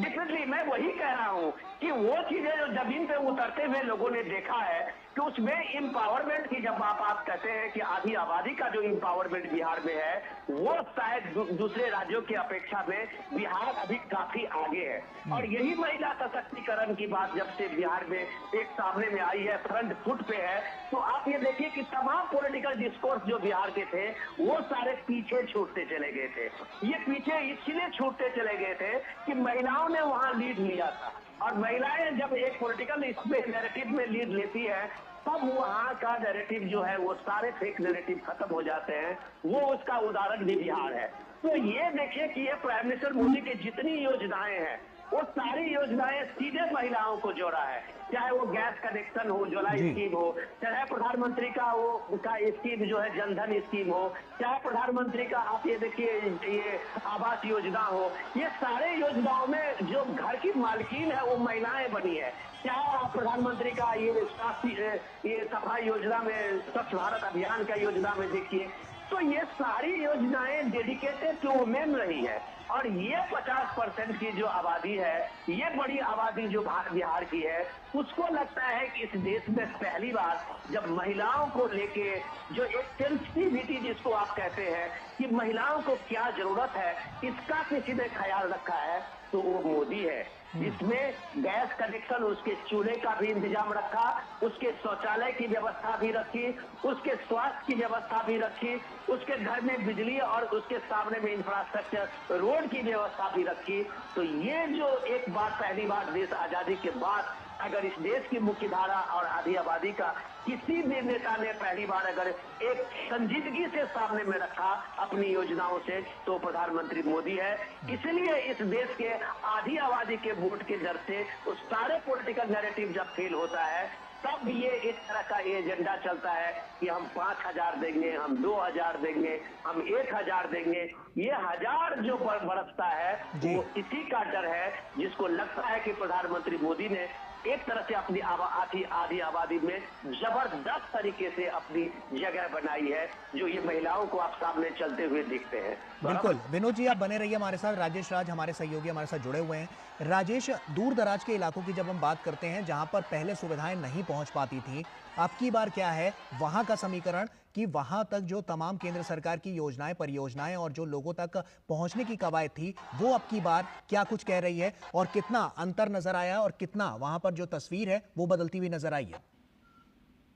डेफिनेटली मैं वही कह रहा हूँ कि वो चीजें जो जमीन पे उतरते हुए लोगों ने देखा है कि उसमें इम्पावरमेंट की जब आप कहते हैं कि आधी आबादी का जो इम्पावरमेंट बिहार में है वो शायद दूसरे राज्यों की अपेक्षा में बिहार अभी काफी आगे है। और यही महिला सशक्तिकरण की बात जब से बिहार में एक सामने में आई है, फ्रंट फुट पे है, तो आप ये देखिए कि तमाम पॉलिटिकल डिस्कोर्स जो बिहार के थे वो सारे पीछे छूटते चले गए थे। ये पीछे इसलिए छूटते चले गए थे कि महिलाओं ने वहां लीड लिया था और महिलाएं जब एक पॉलिटिकल इसमें नैरेटिव में लीड लेती है तब वहां का नैरेटिव जो है वो सारे फेक नैरेटिव खत्म हो जाते हैं। वो उसका उदाहरण भी बिहार है। तो ये देखिए कि ये प्राइम मिनिस्टर मोदी की जितनी योजनाएं हैं वो सारी योजनाएं सीधे महिलाओं को जोड़ा है, चाहे वो गैस कनेक्शन हो, ज्वाला स्कीम हो, चाहे प्रधानमंत्री का वो का स्कीम जो है जनधन स्कीम हो, चाहे प्रधानमंत्री का आप ये देखिए ये आवास योजना हो, ये सारे योजनाओं में जो घर की मालकिन है वो महिलाएं बनी है। चाहे आप प्रधानमंत्री का ये सफाई योजना में स्वच्छ भारत अभियान का योजना में देखिए, तो ये सारी योजनाएं डेडिकेटेड टू वुमेन रही है। और ये 50% की जो आबादी है, ये बड़ी आबादी जो बिहार की है, उसको लगता है कि इस देश में पहली बार जब महिलाओं को लेके जो एक सेंसिटिविटी जिसको आप कहते हैं कि महिलाओं को क्या जरूरत है, इसका किसी ने ख्याल रखा है तो वो मोदी है। जिसमें गैस कनेक्शन, उसके चूल्हे का भी इंतजाम रखा, उसके शौचालय की व्यवस्था भी रखी, उसके स्वास्थ्य की व्यवस्था भी रखी, उसके घर में बिजली और उसके सामने में इंफ्रास्ट्रक्चर रोड की व्यवस्था भी रखी। तो ये जो एक बात पहली बार देश आजादी के बाद अगर इस देश की मुख्य धारा और आधी आबादी का किसी भी नेता ने पहली बार अगर एक संजीदगी से सामने में रखा अपनी योजनाओं से तो प्रधानमंत्री मोदी है। इसलिए इस देश के आधी आबादी के वोट के दर से उस सारे पॉलिटिकल नैरेटिव जब फेल होता है तब ये इस तरह का एजेंडा चलता है कि हम 5,000 देंगे, हम 2,000 देंगे, हम 1,000 देंगे। ये 1000 जो बरसता है वो इसी का डर है जिसको लगता है कि प्रधानमंत्री मोदी ने एक तरह से अपनी आधी आबादी में जबरदस्त तरीके से अपनी जगह बनाई है, जो ये महिलाओं को आप सामने चलते हुए देखते हैं। बिल्कुल विनोद जी, आप बने रहिए हमारे साथ। राजेश राज हमारे सहयोगी हमारे साथ जुड़े हुए हैं। राजेश, दूर दराज के इलाकों की जब हम बात करते हैं जहां पर पहले सुविधाएं नहीं पहुंच पाती थी, अब की बार क्या है वहां का समीकरण कि वहां तक जो तमाम केंद्र सरकार की योजनाएं, परियोजनाएं और जो लोगों तक पहुंचने की कवायद थी वो अब की बार क्या कुछ कह रही है और कितना अंतर नजर आया और कितना वहां पर जो तस्वीर है वो बदलती हुई नजर आई है?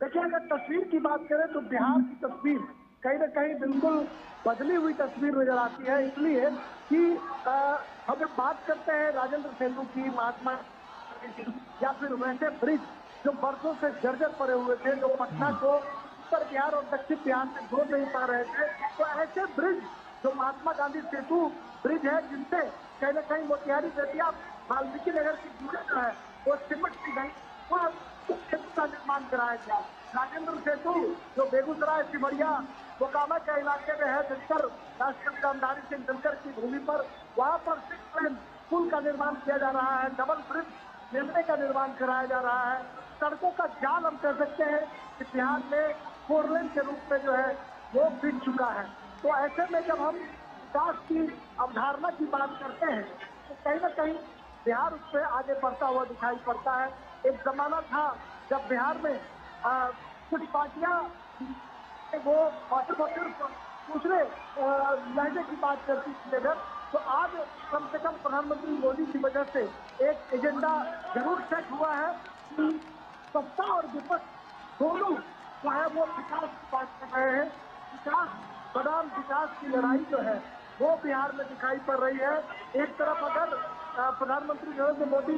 देखिए, अगर तस्वीर की बात करें तो बिहार की तस्वीर कहीं ना कहीं बिल्कुल बदली हुई तस्वीर नजर आती है, इसलिए कि हम बात करते हैं राजेंद्र सेतु की, महात्मा या फिर वैसे ब्रिज जो वर्षों से जर्जर पड़े हुए थे, जो पटना को उत्तर बिहार और दक्षिण बिहार में जोड़ नहीं पा रहे थे, तो ऐसे ब्रिज जो महात्मा गांधी सेतु ब्रिज है जिनसे कहीं ना कहीं मोतिहारी बेतिया वाल्मीकि नगर की दूरी जो है वो सिमट दी गई, वो सेतु का निर्माण कराया गया। राजेंद्र सेतु जो बेगूसराय, सिमरिया, मोकामा के इलाके में है, दिनकर राष्ट्रपति रामधारी सिंह दिनकर की भूमि पर, वहां पर 6 लेन पुल का निर्माण किया जा रहा है, डबल ब्रिज रेलवे का निर्माण कराया जा रहा है। सड़कों का जाल हम कह सकते हैं कि बिहार में 4 लेन के रूप में जो है वो बिक चुका है। तो ऐसे में जब हम विकास की अवधारणा की बात करते हैं तो कहीं ना कहीं बिहार उससे आगे बढ़ता हुआ दिखाई पड़ता है। एक जमाना था जब बिहार में कुछ पार्टियां वो दूसरे लहजे की बात करती थी, तो आज कम से कम प्रधानमंत्री मोदी की वजह से एक एजेंडा जरूर सेट हुआ है कि सत्ता और विपक्ष दोनों चाहे वो विकास की बात कर रहे हैं, विकास बनाम विकास की लड़ाई जो है वो बिहार में दिखाई पड़ रही है। एक तरफ अगर प्रधानमंत्री नरेंद्र मोदी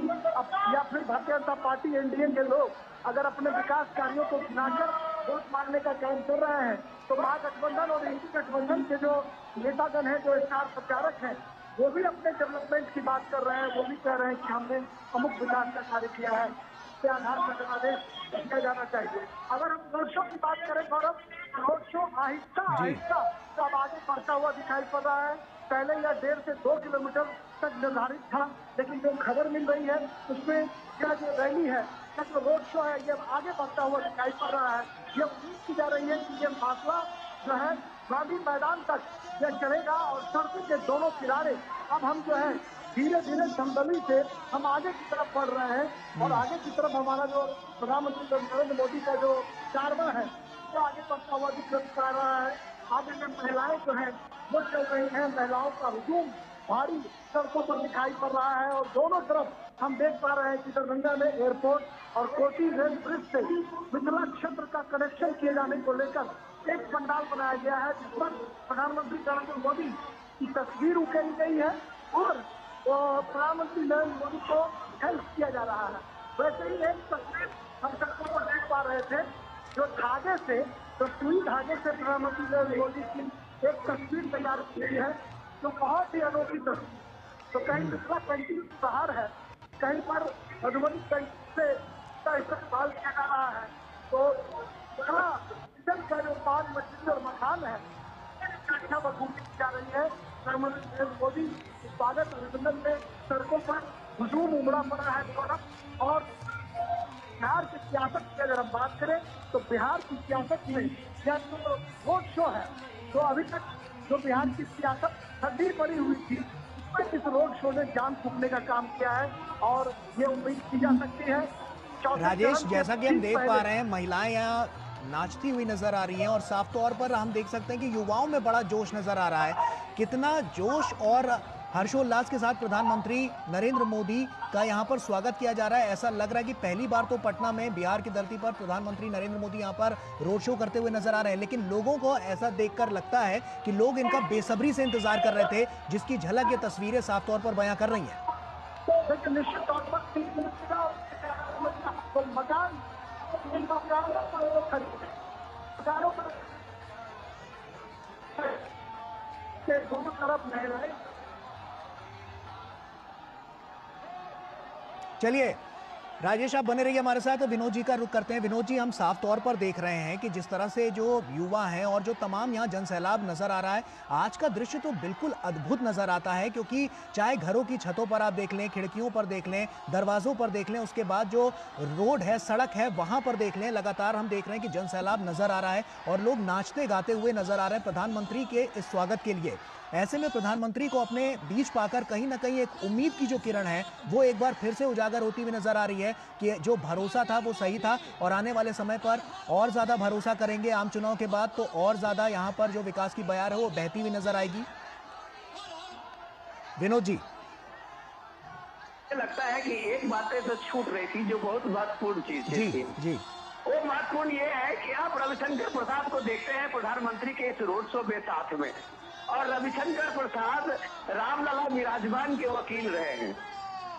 या फिर भारतीय जनता पार्टी एनडीए के लोग अगर अपने विकास कार्यों को गिनाकर वोट मांगने का काम कर रहे हैं, तो महागठबंधन और इंडी गठबंधन के जो नेतागण हैं, जो स्टार प्रचारक हैं, वो भी अपने डेवलपमेंट की बात कर रहे हैं। वो भी कह रहे हैं कि हमने अमुक विकास का कार्य किया है, इसके आधार पर जनादेश किया जाना चाहिए। अगर हम रोड शो की बात करें गौरव, रोड शो आहिस्ता आहिस्ता अब आगे बढ़ता हुआ दिखाई पड़ रहा है। पहले यह 1.5 से 2 किलोमीटर तक निर्धारित था, लेकिन जो खबर मिल रही है उसमें यह जो रैली है, यह जो रोड शो है, ये आगे बढ़ता हुआ दिखाई पड़ रहा है। ये उम्मीद की जा रही है कि ये फासला जो है गांधी मैदान तक यह चलेगा और सड़कों के दोनों किनारे अब हम जो है धीरे धीरे दमदमी से हम आगे की तरफ बढ़ रहे हैं और आगे की तरफ हमारा जो प्रधानमंत्री नरेंद्र मोदी का जो कारवां है वो आगे बढ़ता हुआ दिखा रहा है। आगे में महिलाएं जो है वो चल रही हैं, महिलाओं का हुजूम भारी सड़कों पर दिखाई पड़ रहा है और दोनों तरफ हम देख पा रहे हैं कि दरभंगा में एयरपोर्ट और कोसी रेल ब्रिज से मिथिला क्षेत्र का कनेक्शन किए जाने को लेकर एक पंडाल बनाया गया है, जिस पर प्रधानमंत्री नरेंद्र मोदी की तस्वीर उकेरी गई है और प्रधानमंत्री नरेंद्र मोदी को हेल्प किया जा रहा है। वैसे ही एक तस्वीर हम सड़कों पर देख पा रहे थे, जो धागे से, जो सुई धागे से प्रधानमंत्री नरेंद्र मोदी की एक तस्वीर तैयार की गई है, जो बहुत ही अनोखी तस्वीर। तो कहीं मिथिला पेंटिंग की बाहर है, कहीं पर मधुबनी पेंटिंग से इसका इस्तेमाल किया जा रहा है। तो बड़ा किचन का जो पान मछली और मकान है, संख्या बखूबी की जा रही है। प्रधानमंत्री नरेंद्र मोदी स्वागत अभिनंदन में सड़कों पर हुजूम उमड़ा पड़ा है और बिहार की सियासत की अगर हम बात करें तो बिहार की सियासत में यह जो रोड शो है, तो अभी तक जो बिहार की सियासत ठंडी पड़ी हुई थी, उसमें इस रोड शो ने जान फूकने का काम किया है और ये उम्मीद की जा सकती है। राजेश, जैसा कि हम देख पा रहे हैं, महिलाएं यहाँ नाचती हुई नजर आ रही हैं और साफ तौर पर हम देख सकते हैं कि युवाओं में बड़ा जोश नजर आ रहा है। कितना जोश और हर्षोल्लास के साथ प्रधानमंत्री नरेंद्र मोदी का यहाँ पर स्वागत किया जा रहा है। ऐसा लग रहा है कि पहली बार तो पटना में, बिहार की धरती पर प्रधानमंत्री नरेंद्र मोदी यहाँ पर रोड शो करते हुए नजर आ रहे हैं, लेकिन लोगों को ऐसा देखकर लगता है कि लोग इनका बेसब्री से इंतजार कर रहे थे, जिसकी झलक ये तस्वीरें साफ तौर पर बयां कर रही हैं। निश्चित तौर पर मकान दोनों तरफ महिलाएं। चलिए राजेश, आप बने रहिए हमारे साथ। विनोद जी का रुख करते हैं। विनोद जी, हम साफ तौर पर देख रहे हैं कि जिस तरह से जो युवा हैं और जो तमाम यहाँ जनसैलाब नजर आ रहा है, आज का दृश्य तो बिल्कुल अद्भुत नजर आता है, क्योंकि चाहे घरों की छतों पर आप देख लें, खिड़कियों पर देख लें, दरवाजों पर देख लें, उसके बाद जो रोड है, सड़क है, वहां पर देख लें, लगातार हम देख रहे हैं कि जनसैलाब नजर आ रहा है और लोग नाचते गाते हुए नजर आ रहे हैं प्रधानमंत्री के इस स्वागत के लिए। ऐसे में प्रधानमंत्री को अपने बीच पाकर कहीं ना कहीं एक उम्मीद की जो किरण है वो एक बार फिर से उजागर होती हुई नजर आ रही है कि जो भरोसा था वो सही था और आने वाले समय पर और ज्यादा भरोसा करेंगे। आम चुनाव के बाद तो और ज्यादा यहाँ पर जो विकास की बयार है वो बहती हुई नजर आएगी। विनोद जी, लगता है कि एक बातें तो छूट रही थी जो बहुत महत्वपूर्ण चीज जी थी। जी, वो महत्वपूर्ण ये है कि आप रविशंकर प्रसाद को देखते हैं प्रधानमंत्री के इस रोड शो में साथ में, और रविशंकर प्रसाद रामलला विराजमान के वकील रहे हैं।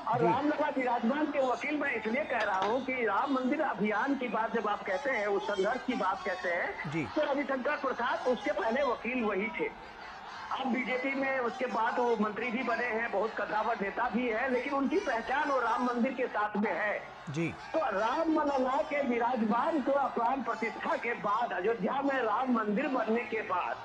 और रामलला विराजमान के वकील मैं इसलिए कह रहा हूँ कि राम मंदिर अभियान की बात जब आप कहते हैं, उस संघर्ष की बात कहते हैं, तो रविशंकर प्रसाद उसके पहले वकील वही थे। अब बीजेपी में उसके बाद वो मंत्री भी बने हैं, बहुत कद्दावर नेता भी है, लेकिन उनकी पहचान वो राम मंदिर के साथ में है जी। तो रामलला के विराजमान को प्राण प्रतिष्ठा के बाद, अयोध्या में राम मंदिर बनने के बाद,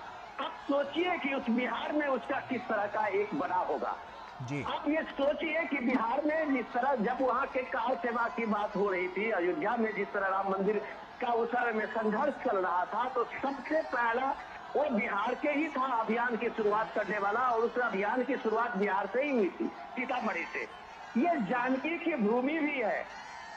अब सोचिए कि उस बिहार में उसका किस तरह का एक बना होगा जी। आप ये सोचिए कि बिहार में जिस तरह जब वहाँ के कार सेवा की बात हो रही थी, अयोध्या में जिस तरह राम मंदिर का उस समय में संघर्ष चल रहा था, तो सबसे पहला वो बिहार के ही था अभियान की शुरुआत करने वाला, और उस अभियान की शुरुआत बिहार से ही हुई थी, सीतामढ़ी से। ये जानकी की भूमि भी है,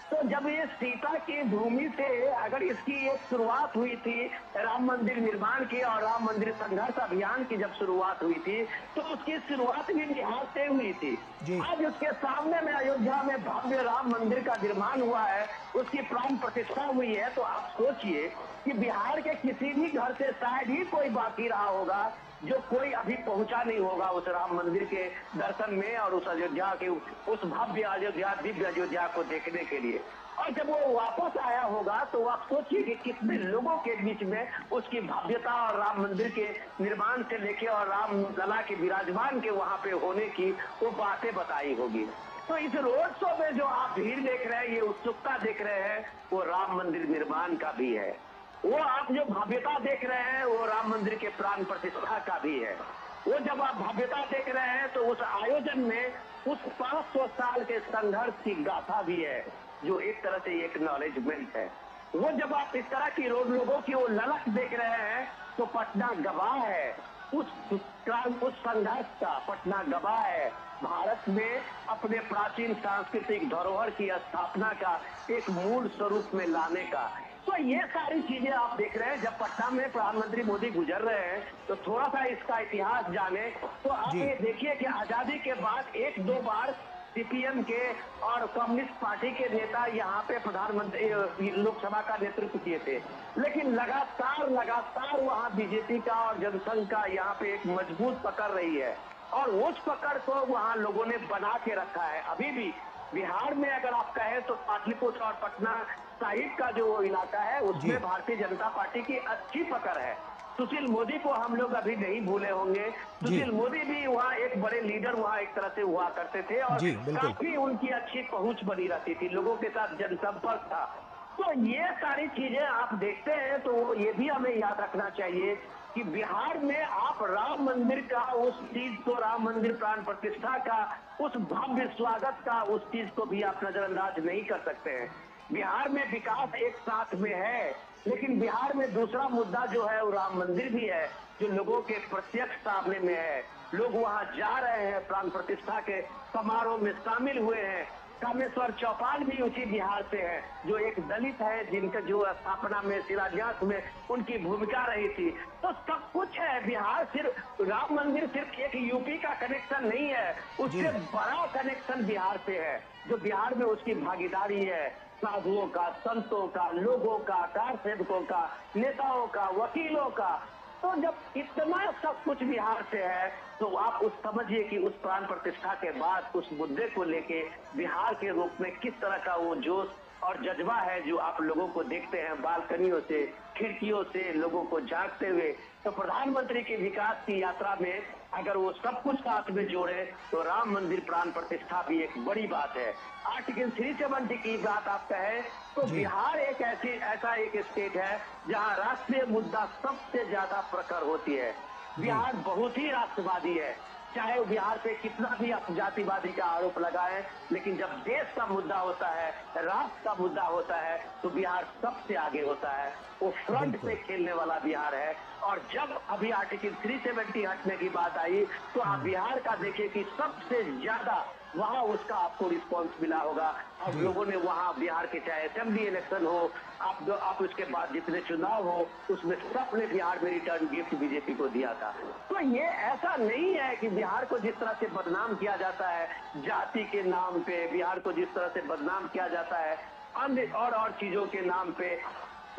तो जब ये सीता की भूमि से अगर इसकी एक शुरुआत हुई थी राम मंदिर निर्माण की और राम मंदिर संघर्ष अभियान की जब शुरुआत हुई थी तो उसकी शुरुआत भी बिहार से हुई थी। आज उसके सामने में अयोध्या में भव्य राम मंदिर का निर्माण हुआ है, उसकी प्राण प्रतिष्ठा हुई है। तो आप सोचिए कि बिहार के किसी भी घर से शायद ही कोई बाकी रहा होगा जो कोई अभी पहुंचा नहीं होगा उस राम मंदिर के दर्शन में और उस अयोध्या के उस भव्य अयोध्या दिव्य अयोध्या को देखने के लिए। और जब वो वापस आया होगा तो आप सोचिए कि कितने लोगों के बीच में उसकी भव्यता और राम मंदिर के निर्माण से लेके और राम लला के विराजमान के वहां पे होने की वो बातें बताई होगी। तो इस रोड शो में जो आप भीड़ देख रहे हैं, ये उत्सुकता देख रहे हैं, वो राम मंदिर निर्माण का भी है। वो आप जो भव्यता देख रहे हैं वो राम मंदिर के प्राण प्रतिष्ठा का भी है। वो जब आप भव्यता देख रहे हैं तो उस आयोजन में उस 500 साल के संघर्ष की गाथा भी है जो एक तरह से एक नॉलेजमेंट है। वो जब आप इस तरह की लोगों की वो ललक देख रहे हैं तो पटना गवाह है उस संघर्ष का। पटना गवाह है भारत में अपने प्राचीन सांस्कृतिक धरोहर की स्थापना का एक मूल स्वरूप में लाने का। तो ये सारी चीजें आप देख रहे हैं। जब पटना में प्रधानमंत्री मोदी गुजर रहे हैं तो थोड़ा सा इसका इतिहास जाने तो आप ये देखिए कि आजादी के बाद एक दो बार सीपीएम के और कम्युनिस्ट पार्टी के नेता यहाँ पे प्रधानमंत्री लोकसभा का नेतृत्व किए थे, लेकिन लगातार वहाँ बीजेपी का और जनसंघ का यहाँ पे एक मजबूत पकड़ रही है और उस पकड़ को वहाँ लोगों ने बना के रखा है। अभी भी बिहार में अगर आप कहें तो पाटलिपुत्र और पटना साहिब का जो इलाका है उसमें भारतीय जनता पार्टी की अच्छी पकड़ है। सुशील मोदी को हम लोग अभी नहीं भूले होंगे। सुशील मोदी भी वहाँ एक बड़े लीडर वहाँ एक तरह से हुआ करते थे और काफी उनकी अच्छी पहुंच बनी रहती थी, लोगों के साथ जनसंपर्क था। तो ये सारी चीजें आप देखते हैं तो ये भी हमें याद रखना चाहिए कि बिहार में आप राम मंदिर का उस चीज को, राम मंदिर प्राण प्रतिष्ठा का उस भव्य स्वागत का उस चीज को भी आप नजरअंदाज नहीं कर सकते हैं। बिहार में विकास एक साथ में है, लेकिन बिहार में दूसरा मुद्दा जो है वो राम मंदिर भी है जो लोगों के प्रत्यक्ष सामने में है। लोग वहां जा रहे हैं, प्राण प्रतिष्ठा के समारोह में शामिल हुए हैं। कामेश्वर चौपाल भी उसी बिहार से है जो एक दलित है जिनका जो स्थापना में शिलान्यास में उनकी भूमिका रही थी। तो सब कुछ है। बिहार सिर्फ राम मंदिर सिर्फ एक यूपी का कनेक्शन नहीं है, उससे बड़ा कनेक्शन बिहार से है जो बिहार में उसकी भागीदारी है साधुओं का, संतों का, लोगों का, कार सेवकों का, नेताओं का, वकीलों का। तो जब इतना सब कुछ बिहार से है तो आप उस समझिए कि उस प्राण प्रतिष्ठा के बाद उस मुद्दे को लेके बिहार के रूप में किस तरह का वो जोश और जज्बा है जो आप लोगों को देखते हैं बालकनियों से, खिड़कियों से लोगों को झांकते हुए। तो प्रधानमंत्री की विकास की यात्रा में अगर वो सब कुछ साथ में जोड़े तो राम मंदिर प्राण प्रतिष्ठा भी एक बड़ी बात है। आर्टिकल 370 की बात आप कहें तो बिहार एक ऐसा एक स्टेट है जहां राष्ट्रीय मुद्दा सबसे ज्यादा प्रखर होती है। बिहार बहुत ही राष्ट्रवादी है, चाहे वो बिहार पे कितना भी आप जातिवादी का आरोप लगाएं, लेकिन जब देश का मुद्दा होता है, राष्ट्र का मुद्दा होता है तो बिहार सबसे आगे होता है। वो फ्रंट पे खेलने वाला बिहार है। और जब अभी आर्टिकल 370 हटने की बात आई तो आप बिहार का देखिए कि सबसे ज्यादा वहाँ उसका आपको रिस्पांस मिला होगा और लोगों ने वहाँ बिहार के चाहे असेंबली इलेक्शन हो, आप उसके बाद जितने चुनाव हो उसमें सबने बिहार में रिटर्न गिफ्ट बीजेपी को दिया था। तो ये ऐसा नहीं है कि बिहार को जिस तरह से बदनाम किया जाता है जाति के नाम पे, बिहार को जिस तरह से बदनाम किया जाता है अन्य और चीजों के नाम पे,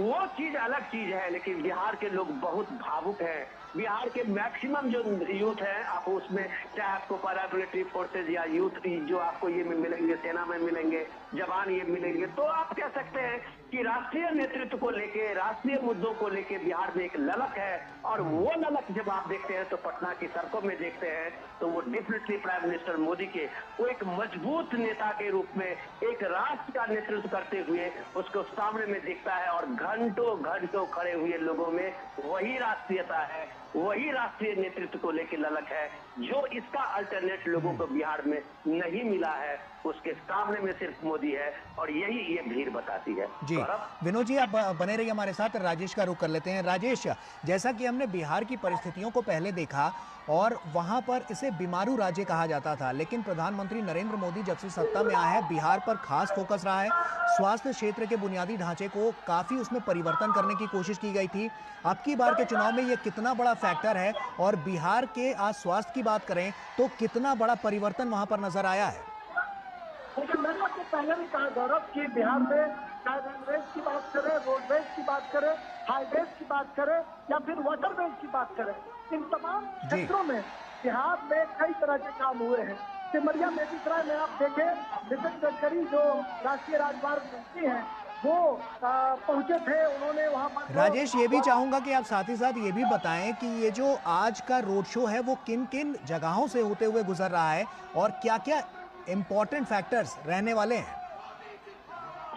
वो चीज अलग चीज है। लेकिन बिहार के लोग बहुत भावुक हैं। बिहार के मैक्सिमम जो यूथ है आप उसमें चाहे आपको पैरामिलिट्री फोर्सेज या यूथ जो आपको ये मिलेंगे, सेना में मिलेंगे, जवान ये मिलेंगे, तो आप कह सकते हैं कि राष्ट्रीय नेतृत्व को लेके, राष्ट्रीय मुद्दों को लेके बिहार में एक ललक है। और वो ललक जब आप देखते हैं तो पटना की सड़कों में देखते हैं तो वो डेफिनेटली प्राइम मिनिस्टर मोदी के वो एक मजबूत नेता के रूप में एक राष्ट्र का नेतृत्व करते हुए उसको सामने में दिखता है। और घंटों घंटों खड़े हुए लोगों में वही राष्ट्रीयता है, वही राष्ट्रीय नेतृत्व को लेकर ललक है, जो इसका अल्टरनेट लोगों को बिहार में नहीं मिला है। उसके सामने में सिर्फ मोदी है और यही ये भीड़ बताती है। जी विनोद जी, आप बने रहिए हमारे साथ। राजेश का रुख कर लेते हैं। राजेश, जैसा कि हमने बिहार की परिस्थितियों को पहले देखा और वहां पर इसे बीमारू राज्य कहा जाता था, लेकिन प्रधानमंत्री नरेंद्र मोदी जब से सत्ता में आए हैं, बिहार पर खास फोकस रहा है। स्वास्थ्य क्षेत्र के बुनियादी ढांचे को काफी उसमें परिवर्तन करने की कोशिश की गई थी। अब की बार के चुनाव में यह कितना बड़ा फैक्टर है और बिहार के आज स्वास्थ्य की बात करें तो कितना बड़ा परिवर्तन वहां पर नजर आया है? लेकिन मैंने आपको पहले भी कहा गौरव कि बिहार में चाहे रेलवेज की बात करें, रोडवेज की बात करें, हाईवेज की बात करें या फिर वाटरवेज की बात करें, इन तमाम क्षेत्रों में बिहार में कई तरह के काम हुए हैं। सिमरिया बेगूसराय में आप देखें, नितिन गडकरी जो राष्ट्रीय राजमार्ग मंत्री हैं वो पहुंचे थे, उन्होंने वहां पर। राजेश, ये भी चाहूंगा कि आप साथ ही साथ ये भी बताएं कि ये जो आज का रोड शो है वो किन किन जगहों से होते हुए गुजर रहा है और क्या क्या इंपॉर्टेंट फैक्टर्स रहने वाले हैं।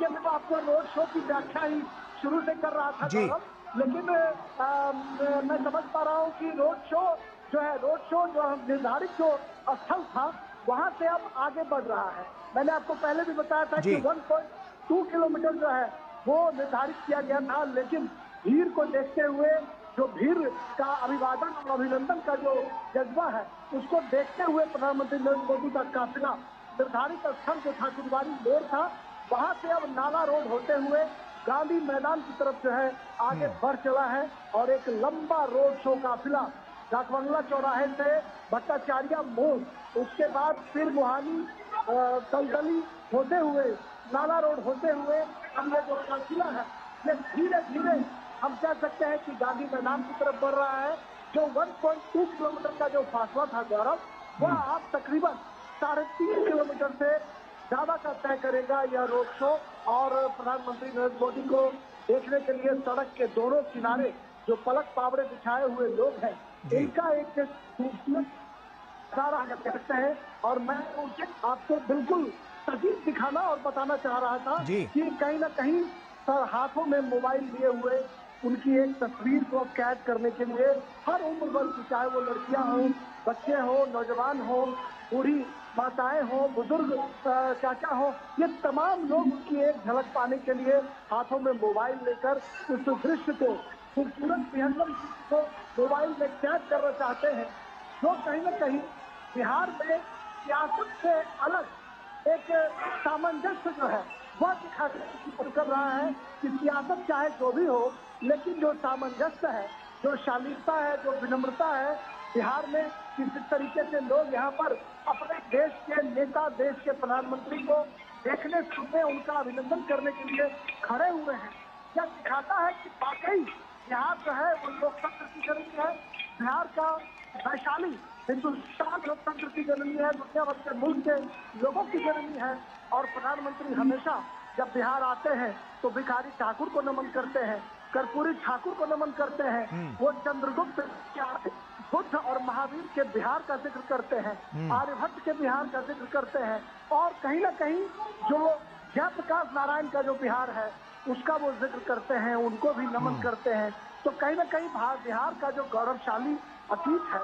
मैं तो आपको रोड शो की व्याख्या ही शुरू से कर रहा था गौरव, लेकिन मैं समझ पा रहा हूँ कि रोड शो जो निर्धारित जो स्थल था वहां से अब आगे बढ़ रहा है। मैंने आपको पहले भी बताया था कि 1.2 किलोमीटर जो है वो निर्धारित किया गया था, लेकिन भीड़ को देखते हुए, जो भीड़ का अभिवादन और अभिनंदन का जो जज्बा है उसको देखते हुए प्रधानमंत्री नरेंद्र मोदी का काफिला निर्धारित स्थल जो ठाकुरबाड़ी मोड़ था वहां से अब नाला रोड होते हुए गांधी मैदान की तरफ जो है आगे बढ़ चला है और एक लंबा रोड शो काफिला डाकबंगला चौराहे से भट्टाचार्य मोड़, उसके बाद फिर मुहानी दलदली होते हुए नाला रोड होते हुए हमने जो काफिला है ये धीरे धीरे हम कह सकते हैं कि गांधी मैदान की तरफ बढ़ रहा है। जो 1.2 किलोमीटर का जो फासला था गौरव, वह आप तकरीबन 3.5 किलोमीटर से ज्यादा का तय करेगा यह रोड शो। और प्रधानमंत्री नरेंद्र मोदी को देखने के लिए सड़क के दोनों किनारे जो पलक पावड़े बिछाए हुए लोग हैं, इनका एक खूबसूरत सारा कह सकते हैं। और मैं आपको बिल्कुल सटीक दिखाना और बताना चाह रहा था कि कहीं ना कहीं हाथों में मोबाइल लिए हुए उनकी एक तस्वीर को कैद करने के लिए हर उम्र वर्ग की, चाहे वो लड़कियां हो, बच्चे हो, नौजवान हो, बूढ़ी माताएं हो, बुजुर्ग चाचा हो, ये तमाम लोग उनकी एक झलक पाने के लिए हाथों में मोबाइल लेकर उस दृश्य को, खूबसूरत विहंगम को मोबाइल में कैद करना चाहते हैं, जो कहीं ना कहीं बिहार में सियासत से अलग एक सामंजस्य जो है वह दिखाने की कोशिश कर रहा है कि सियासत चाहे जो भी हो, लेकिन जो सामंजस्य है, जो शालीनता है, जो विनम्रता है बिहार में, किस तरीके से लोग यहाँ पर अपने देश के नेता, देश के प्रधानमंत्री को देखने, सुनने, उनका अभिनंदन करने के लिए खड़े हुए हैं, यह दिखाता है कि वाकई बिहार जो है वो लोकतंत्र की जननी है। बिहार का वैशाली हिंदुस्तान लोकतंत्र की जननी है, दुनिया भर के मुल्क के लोगों की जननी है। और प्रधानमंत्री हमेशा जब बिहार आते हैं तो भिखारी ठाकुर को नमन करते हैं, कर्पूरी ठाकुर को नमन करते हैं, वो चंद्रगुप्त बुद्ध और महावीर के बिहार का जिक्र करते हैं, आर्यभट्ट के बिहार का जिक्र करते हैं, और कहीं ना कहीं जो जयप्रकाश नारायण का जो बिहार है उसका वो जिक्र करते हैं, उनको भी नमन करते हैं। तो कहीं ना कहीं बिहार का जो गौरवशाली अतीत है,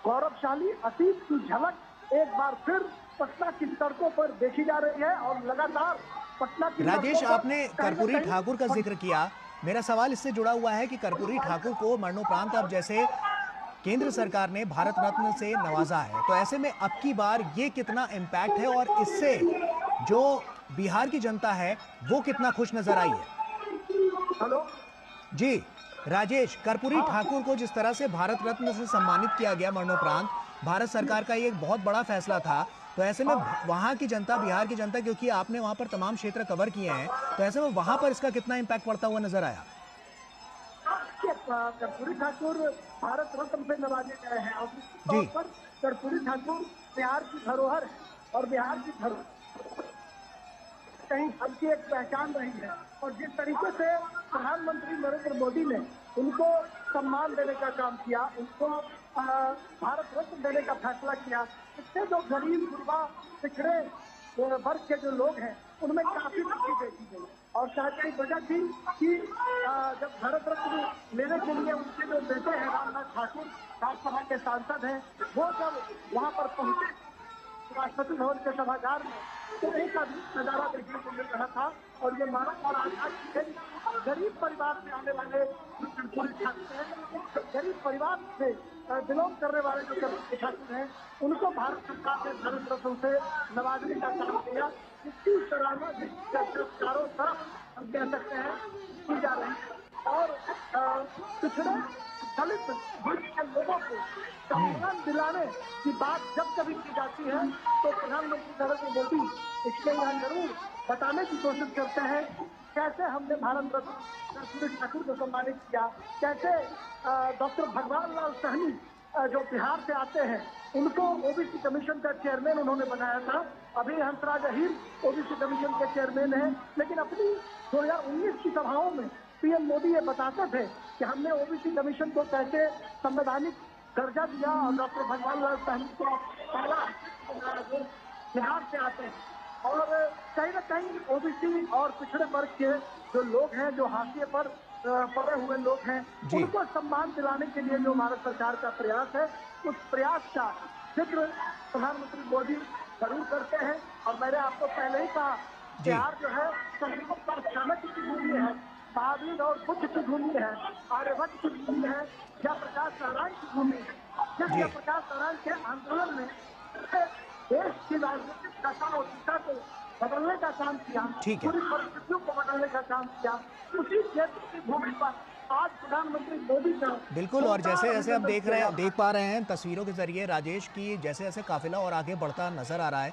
गौरवशाली अतीत की झलक एक बार फिर पटना की सड़कों पर देखी जा रही है और लगातार पटना की। राजेश, आपने कर्पूरी ठाकुर का जिक्र किया, मेरा सवाल इससे जुड़ा हुआ है कि कर्पूरी ठाकुर को मरणोपरांत अब जैसे केंद्र सरकार ने भारत रत्न से नवाजा है, तो ऐसे में अब की बार ये कितना इम्पैक्ट है और इससे जो बिहार की जनता है वो कितना खुश नजर आई है? हेलो जी राजेश, कर्पूरी ठाकुर को जिस तरह से भारत रत्न से सम्मानित किया गया मरणोपरांत, भारत सरकार का ये एक बहुत बड़ा फैसला था, तो ऐसे में वहां की जनता, बिहार की जनता, क्योंकि आपने वहां पर तमाम क्षेत्र कवर किए हैं, तो ऐसे में वहां पर इसका कितना इम्पैक्ट पड़ता हुआ नजर आया? कर्पूरी ठाकुर भारत रत्न से नवाजे गए हैं और तौर पर कर्पूरी ठाकुर बिहार की धरोहर है और बिहार की धरोहर कहीं सबकी एक पहचान रही है। और जिस तरीके से प्रधानमंत्री नरेंद्र मोदी ने उनको सम्मान देने का काम किया, उनको भारत रत्न देने का फैसला किया, इससे जो गरीब, गुरबा, पिछड़े वर्ग के जो लोग हैं उनमें काफी रुचि देखी गई। और शायद यही वजह थी कि जब भारत रत्न लेने के लिए उनके जो बेटे हैं रामनाथ ठाकुर, राज्यसभा के सांसद हैं, वो जब वहां पर पहुंचे राष्ट्रपति भवन के सभागार में, तो एक अद्भुत नजारा देखने को मिल रहा था। और ये माना जा रहा था कि गरीब परिवार से आने वाले जो कर्पूरी ठाकुर हैं, गरीब परिवार से बिलोंग करने वाले जो कर्पूरी ठाकुर हैं, उनको भारत सरकार ने भारत रत्न से नवाजने का काम किया। इसकी सराहना चारों तरफ हम कह सकते हैं की जा रही है। और पिछड़े दलित वर्ग के लोगों को सम्मान दिलाने की बात जब कभी की जाती है तो प्रधानमंत्री नरेंद्र मोदी इसके यहाँ जरूर बताने की कोशिश करते हैं कैसे हमने भारत रत्न कर्पूरी ठाकुर को सम्मानित किया, कैसे डॉक्टर भगवान लाल सहनी जो बिहार से आते हैं उनको ओबीसी कमीशन का चेयरमैन उन्होंने बनाया था। अभी हंसराज अहीर ओबीसी कमीशन के चेयरमैन हैं, लेकिन अपनी 2019 की सभाओं में पीएम मोदी ये बताते थे कि हमने ओबीसी कमीशन को कैसे संवैधानिक दर्जा दिया और डॉक्टर भगवान लाल सहनी को पहला बिहार से आते हैं। और कहीं न कहीं ओबीसी और पिछड़े वर्ग के जो लोग हैं, जो हाशिए पर पड़े हुए लोग हैं, उनको सम्मान दिलाने के लिए जो भारत सरकार का प्रयास है, उस प्रयास का जिक्र प्रधानमंत्री मोदी जरूर करते हैं। और मैंने आपको पहले ही कहा बिहार जो है संगीत पर चाणक्य की भूमि है, महावीर और बुद्ध की भूमि है, आर्यभट्ट की भूमि है, या प्रकाश नारायण की भूमि है। जिस प्रकाश नारायण के आंदोलन में देश की राजनीतिक दशा और दिशा को बदलने का काम किया, पूरी परिस्थितियों को बदलने का काम किया, उसी क्षेत्र की भूमि पर आज प्रधानमंत्री मोदी का बिल्कुल। और जैसे जैसे हम देख पा रहे हैं तस्वीरों के जरिए राजेश की, जैसे जैसे काफिला और आगे बढ़ता नजर आ रहा है,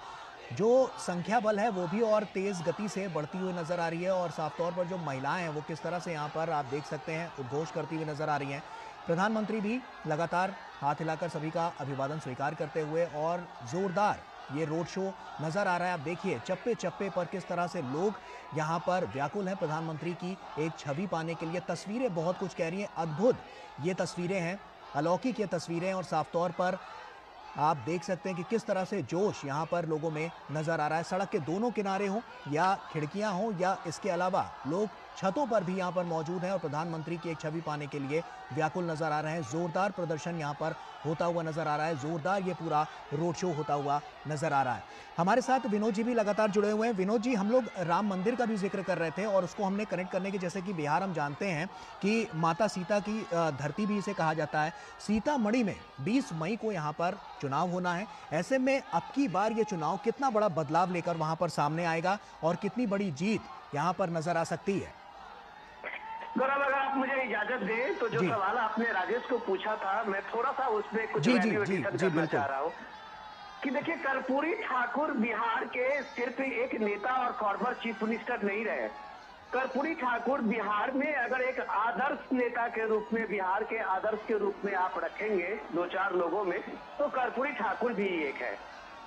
जो संख्या बल है वो भी और तेज गति से बढ़ती हुई नजर आ रही है। और साफ तौर पर जो महिलाएं हैं वो किस तरह से यहाँ पर आप देख सकते हैं उद्घोष करती हुई नजर आ रही हैं। प्रधानमंत्री भी लगातार हाथ हिलाकर सभी का अभिवादन स्वीकार करते हुए और जोरदार ये रोड शो नजर आ रहा है। आप देखिए चप्पे चप्पे पर किस तरह से लोग यहाँ पर व्याकुल हैं प्रधानमंत्री की एक छवि पाने के लिए। तस्वीरें बहुत कुछ कह रही हैं, अद्भुत ये तस्वीरें हैं, अलौकिक ये तस्वीरें। और साफ तौर पर आप देख सकते हैं कि किस तरह से जोश यहाँ पर लोगों में नजर आ रहा है। सड़क के दोनों किनारे हों या खिड़कियां हों या इसके अलावा लोग छतों पर भी यहाँ पर मौजूद हैं और प्रधानमंत्री की एक छवि पाने के लिए व्याकुल नजर आ रहे हैं। जोरदार प्रदर्शन यहाँ पर होता हुआ नजर आ रहा है, जोरदार ये पूरा रोड शो होता हुआ नजर आ रहा है। हमारे साथ विनोद जी भी लगातार जुड़े हुए हैं। विनोद जी, हम लोग राम मंदिर का भी जिक्र कर रहे थे और उसको हमने कनेक्ट करने की, जैसे कि बिहार हम जानते हैं कि माता सीता की धरती भी इसे कहा जाता है। सीतामढ़ी में 20 मई को यहाँ पर चुनाव होना है। ऐसे में अब की बार ये चुनाव कितना बड़ा बदलाव लेकर वहां पर सामने आएगा और कितनी बड़ी जीत यहाँ पर नजर आ सकती है? गौरव, अगर आप मुझे इजाजत दें तो जो सवाल आपने राजेश को पूछा था, मैं थोड़ा सा उसमें कुछ करना चाह रहा हूँ कि देखिए, कर्पूरी ठाकुर बिहार के सिर्फ एक नेता और फॉर्मर चीफ मिनिस्टर नहीं रहे। कर्पूरी ठाकुर बिहार में अगर एक आदर्श नेता के रूप में, बिहार के आदर्श के रूप में आप रखेंगे 2-4 लोगों में, तो कर्पूरी ठाकुर भी एक है।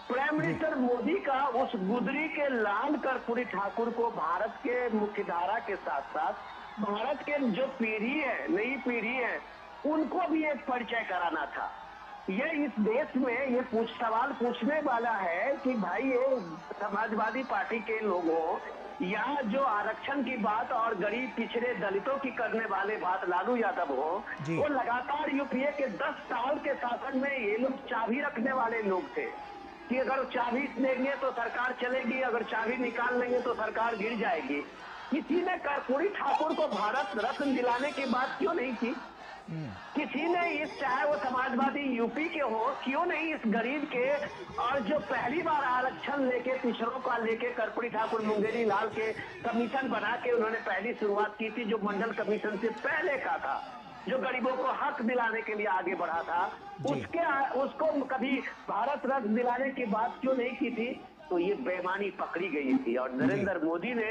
प्राइम मिनिस्टर मोदी का उस गुदरी के लाल कर्पूरी ठाकुर को भारत के मुख्यधारा के साथ साथ भारत के जो पीढ़ी है, नई पीढ़ी है, उनको भी एक परिचय कराना था। ये इस देश में ये सवाल पूछने वाला है कि भाई ये समाजवादी पार्टी के लोगों यहाँ जो आरक्षण की बात और गरीब पिछड़े दलितों की करने वाले बात लालू यादव हो, वो लगातार यूपीए के 10 साल के शासन में ये लोग चाबी रखने वाले लोग थे कि अगर चाबी देंगे तो सरकार चलेगी, अगर चाबी निकाल लेंगे तो सरकार गिर जाएगी। किसी ने कर्पूरी ठाकुर को भारत रत्न दिलाने की बात क्यों नहीं की? किसी ने इस, चाहे वो समाजवादी यूपी के हो, क्यों नहीं इस गरीब के और जो पहली बार आरक्षण लेके पिछड़ों का लेके कर्पूरी ठाकुर मुंगेरी लाल के कमीशन बना के उन्होंने पहली शुरुआत की थी, जो मंडल कमीशन से पहले का था, जो गरीबों को हक दिलाने के लिए आगे बढ़ा था, उसको कभी भारत रत्न दिलाने की बात क्यों नहीं की थी? तो ये बेईमानी पकड़ी गई थी। और नरेंद्र मोदी ने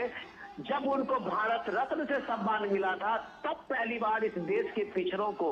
जब उनको भारत रत्न से सम्मान मिला था, तब पहली बार इस देश के पिछड़ों को,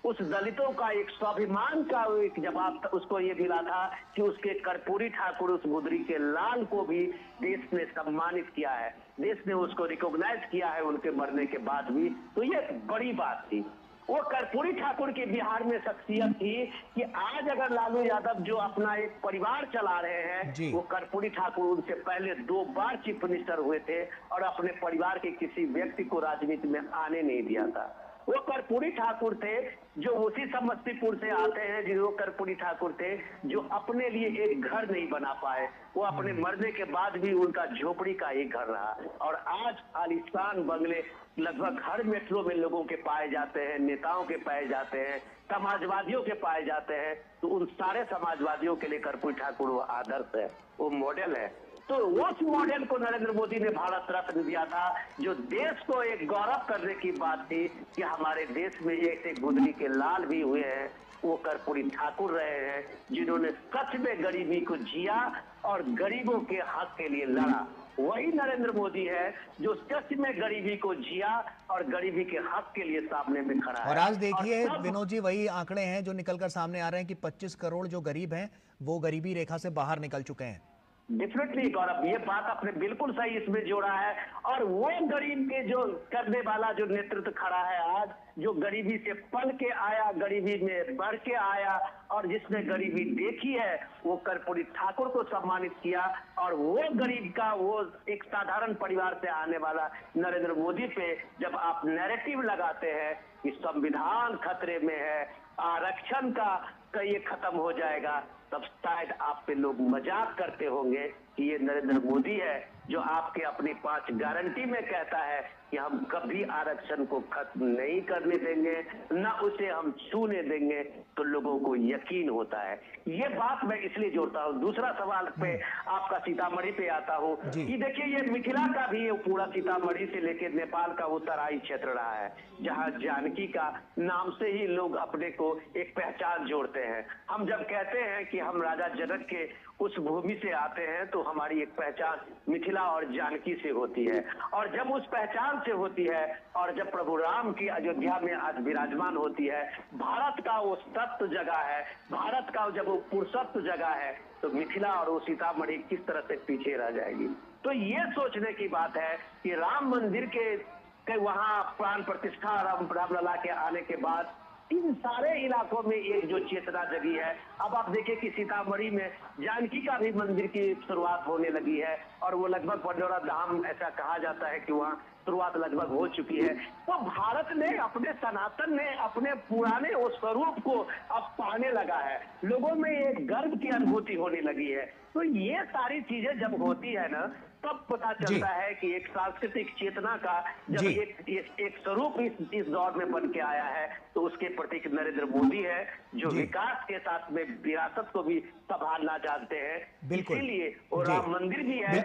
उस दलितों का एक स्वाभिमान का एक जवाब उसको ये मिला था कि उसके कर्पूरी ठाकुर, उस गुदरी के लाल को भी देश ने सम्मानित किया है, देश ने उसको रिकॉग्नाइज किया है उनके मरने के बाद भी। तो ये बड़ी बात थी। वो कर्पूरी ठाकुर की बिहार में शख्सियत थी कि आज अगर लालू यादव जो अपना एक परिवार चला रहे हैं, वो कर्पूरी ठाकुर उनसे पहले 2 बार चीफ मिनिस्टर हुए थे और अपने परिवार के किसी व्यक्ति को राजनीति में आने नहीं दिया था। वो कर्पूरी ठाकुर थे जो उसी समस्तीपुर से आते हैं, जो कर्पूरी ठाकुर थे जो अपने लिए एक घर नहीं बना पाए। वो अपने मरने के बाद भी उनका झोपड़ी का एक घर रहा और आज आलीशान बंगले लगभग हर मेट्रो में लोगों के पाए जाते हैं, नेताओं के पाए जाते हैं, समाजवादियों के पाए जाते हैं। तो उन सारे समाजवादियों के लिए कर्पूरी ठाकुर वो आदर्श है, वो मॉडल है। तो उस मॉडल को नरेंद्र मोदी ने भारत रत्न दिया था, जो देश को एक गौरव करने की बात थी कि हमारे देश में ऐसे गुदरी के लाल भी हुए हैं। वो कर्पूरी ठाकुर रहे हैं जिन्होंने सच में गरीबी को जिया और गरीबों के हक के लिए लड़ा। वही नरेंद्र मोदी है जो सच में गरीबी को जिया और गरीबी के हक के लिए सामने में खड़ा है। और आज देखिए विनोद जी, वही आंकड़े हैं जो निकलकर सामने आ रहे हैं कि 25 करोड़ जो गरीब हैं वो गरीबी रेखा से बाहर निकल चुके हैं। डेफिनेटली गौरव, ये बात आपने बिल्कुल सही इसमें जोड़ा है। और वो गरीब के जो करने वाला जो नेतृत्व खड़ा है आज, जो गरीबी से पल के आया, गरीबी में बढ़ के आया और जिसने गरीबी देखी है, वो कर्पूरी ठाकुर को सम्मानित किया। और वो गरीब का, वो एक साधारण परिवार से आने वाला नरेंद्र मोदी पे जब आप नैरेटिव लगाते हैं कि संविधान खतरे में है, आरक्षण का ये खत्म हो जाएगा, तब शायद आप पे लोग मजाक करते होंगे कि ये नरेंद्र मोदी है जो आपके अपनी 5 गारंटी में कहता है कि हम कभी आरक्षण को खत्म नहीं करने देंगे, न उसे हम छूने देंगे। तो लोगों को यकीन होता है। ये बात मैं इसलिए जोड़ता हूँ। दूसरा सवाल पे आपका सीतामढ़ी पे आता हूँ कि देखिए ये मिथिला का भी ये पूरा सीतामढ़ी से लेकर नेपाल का वो तराई क्षेत्र रहा है, जहाँ जानकी का नाम से ही लोग अपने को एक पहचान जोड़ते हैं। हम जब कहते हैं कि हम राजा जनक के उस भूमि से आते हैं तो हमारी एक पहचान मिथिला और जानकी से होती है। और जब उस पहचान से होती है और जब प्रभु राम की अयोध्या में आज विराजमान होती है, भारत का वो सत्य जगह है, भारत का जब वो पुरुषत्व जगह है, तो मिथिला और वो सीतामढ़ी किस तरह से पीछे रह जाएगी। तो ये सोचने की बात है कि राम मंदिर के वहां प्राण प्रतिष्ठा रामलला के आने के बाद इन सारे इलाकों में एक जो चेतना जगी है। अब आप देखिए कि सीतामढ़ी में जानकी का भी मंदिर की शुरुआत होने लगी है और वो लगभग पंडोरा धाम ऐसा कहा जाता है कि वहाँ शुरुआत लगभग हो चुकी है। तो भारत ने अपने सनातन ने अपने पुराने उस स्वरूप को अब पाने लगा है, लोगों में एक गर्व की अनुभूति होने लगी है। तो ये सारी चीजें जब होती है ना, तब पता चलता है कि एक सांस्कृतिक चेतना का जब एक स्वरूप इस दौर में बन के आया है, तो उसके प्रतीक नरेंद्र मोदी है जो विकास के साथ में विरासत को भी संभालना चाहते हैं। इसीलिए और राम मंदिर भी है।